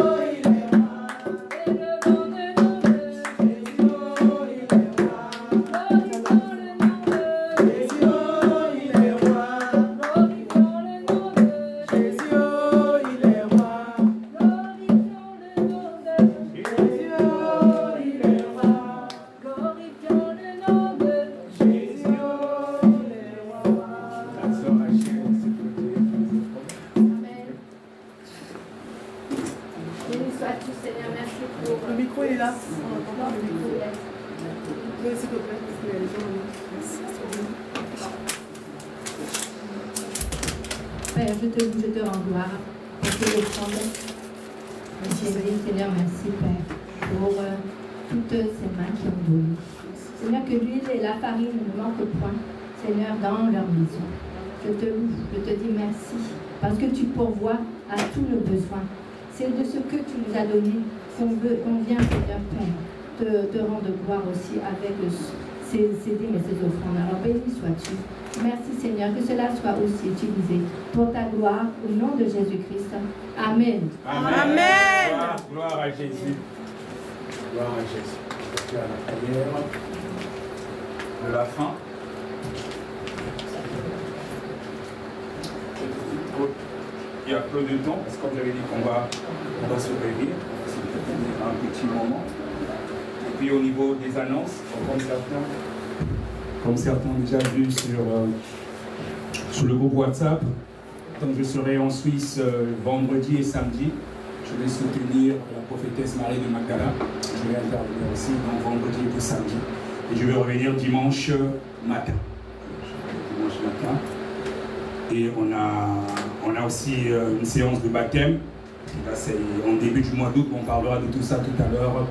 de Jésus, il est roi. Glorifions le nom de Jésus, il est roi. Glorifions le nom de Jésus, il est roi. Glorifions le nom de Jésus, il est roi. Glorifions le nom de Jésus, il est roi. Amen. Béni sois-tu, Seigneur, merci pour Le micro est là. le micro. Oui, s'il te plaît, parce qu'il y a les gens. Merci. Père, je te rends gloire pour tes offrandes. Seigneur, merci Père pour toutes ces mains qui ont donné. Seigneur, que l'huile et la farine ne manquent point, Seigneur, dans leur maison. Je te loue, je te dis merci, parce que tu pourvois à tous nos besoins. C'est de ce que tu nous as donné qu'on vient, Seigneur Père, te rendre gloire aussi avec ces dîmes et ces offrandes. Alors béni sois-tu. Merci Seigneur, que cela soit aussi utilisé pour ta gloire, au nom de Jésus-Christ. Amen. Amen. Gloire à Jésus. Gloire à Jésus. Tu as la prière de la fin. Il y a peu de temps, parce que comme j'avais dit qu'on va se réunir, c'est un petit moment. Et puis au niveau des annonces, comme certains ont déjà vu sur le groupe WhatsApp, donc je serai en Suisse vendredi et samedi. Je vais soutenir la prophétesse Marie de Magdala. Je vais intervenir aussi donc vendredi et samedi. Et je vais revenir dimanche matin. Et on a aussi une séance de baptême. Là, c'est en début du mois d'août. On parlera de tout ça tout à l'heure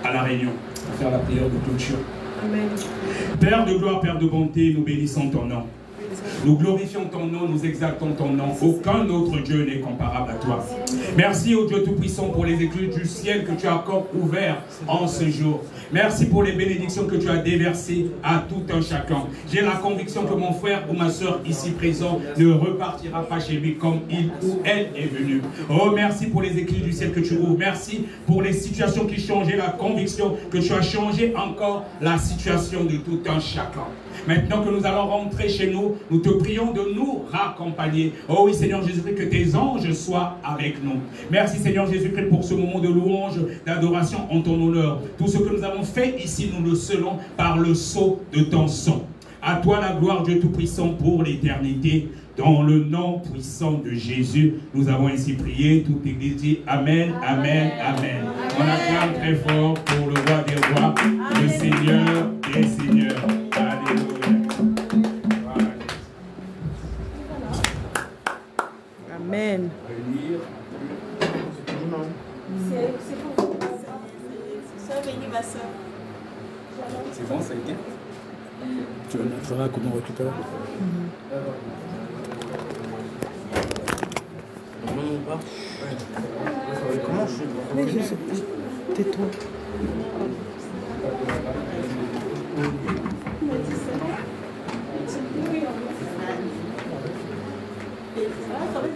à la réunion. On va faire la prière de clôture. Amen. Père de gloire, Père de bonté, nous bénissons ton nom. Nous glorifions ton nom, nous exaltons ton nom. Aucun autre Dieu n'est comparable à toi. Merci au Dieu Tout-Puissant pour les écluses du ciel que tu as encore ouverts en ce jour. Merci pour les bénédictions que tu as déversées à tout un chacun. J'ai la conviction que mon frère ou ma soeur ici présent ne repartira pas chez lui comme il ou elle est venu. Oh, merci pour les écluses du ciel que tu ouvres. Merci pour les situations qui changent. J'ai la conviction que tu as changé encore la situation de tout un chacun. Maintenant que nous allons rentrer chez nous, nous te prions de nous raccompagner. Oh oui, Seigneur Jésus-Christ, que tes anges soient avec nous. Merci, Seigneur Jésus-Christ, pour ce moment de louange, d'adoration en ton honneur. Tout ce que nous avons fait ici, nous le scellons par le sceau de ton sang. À toi la gloire, Dieu Tout-Puissant, pour l'éternité. Dans le nom puissant de Jésus, nous avons ainsi prié. Toute l'Église dit Amen, Amen, Amen. On acclame très fort pour le roi des rois, le Seigneur des seigneurs. Alléluia. Amen. C'est pour vous. Soeur, venez, ma soeur. C'est bon, ça a été? Tu vas montrer comment on va tout à l'heure. Comment je fais? Mais je sais pas. Tais-toi. Ça va,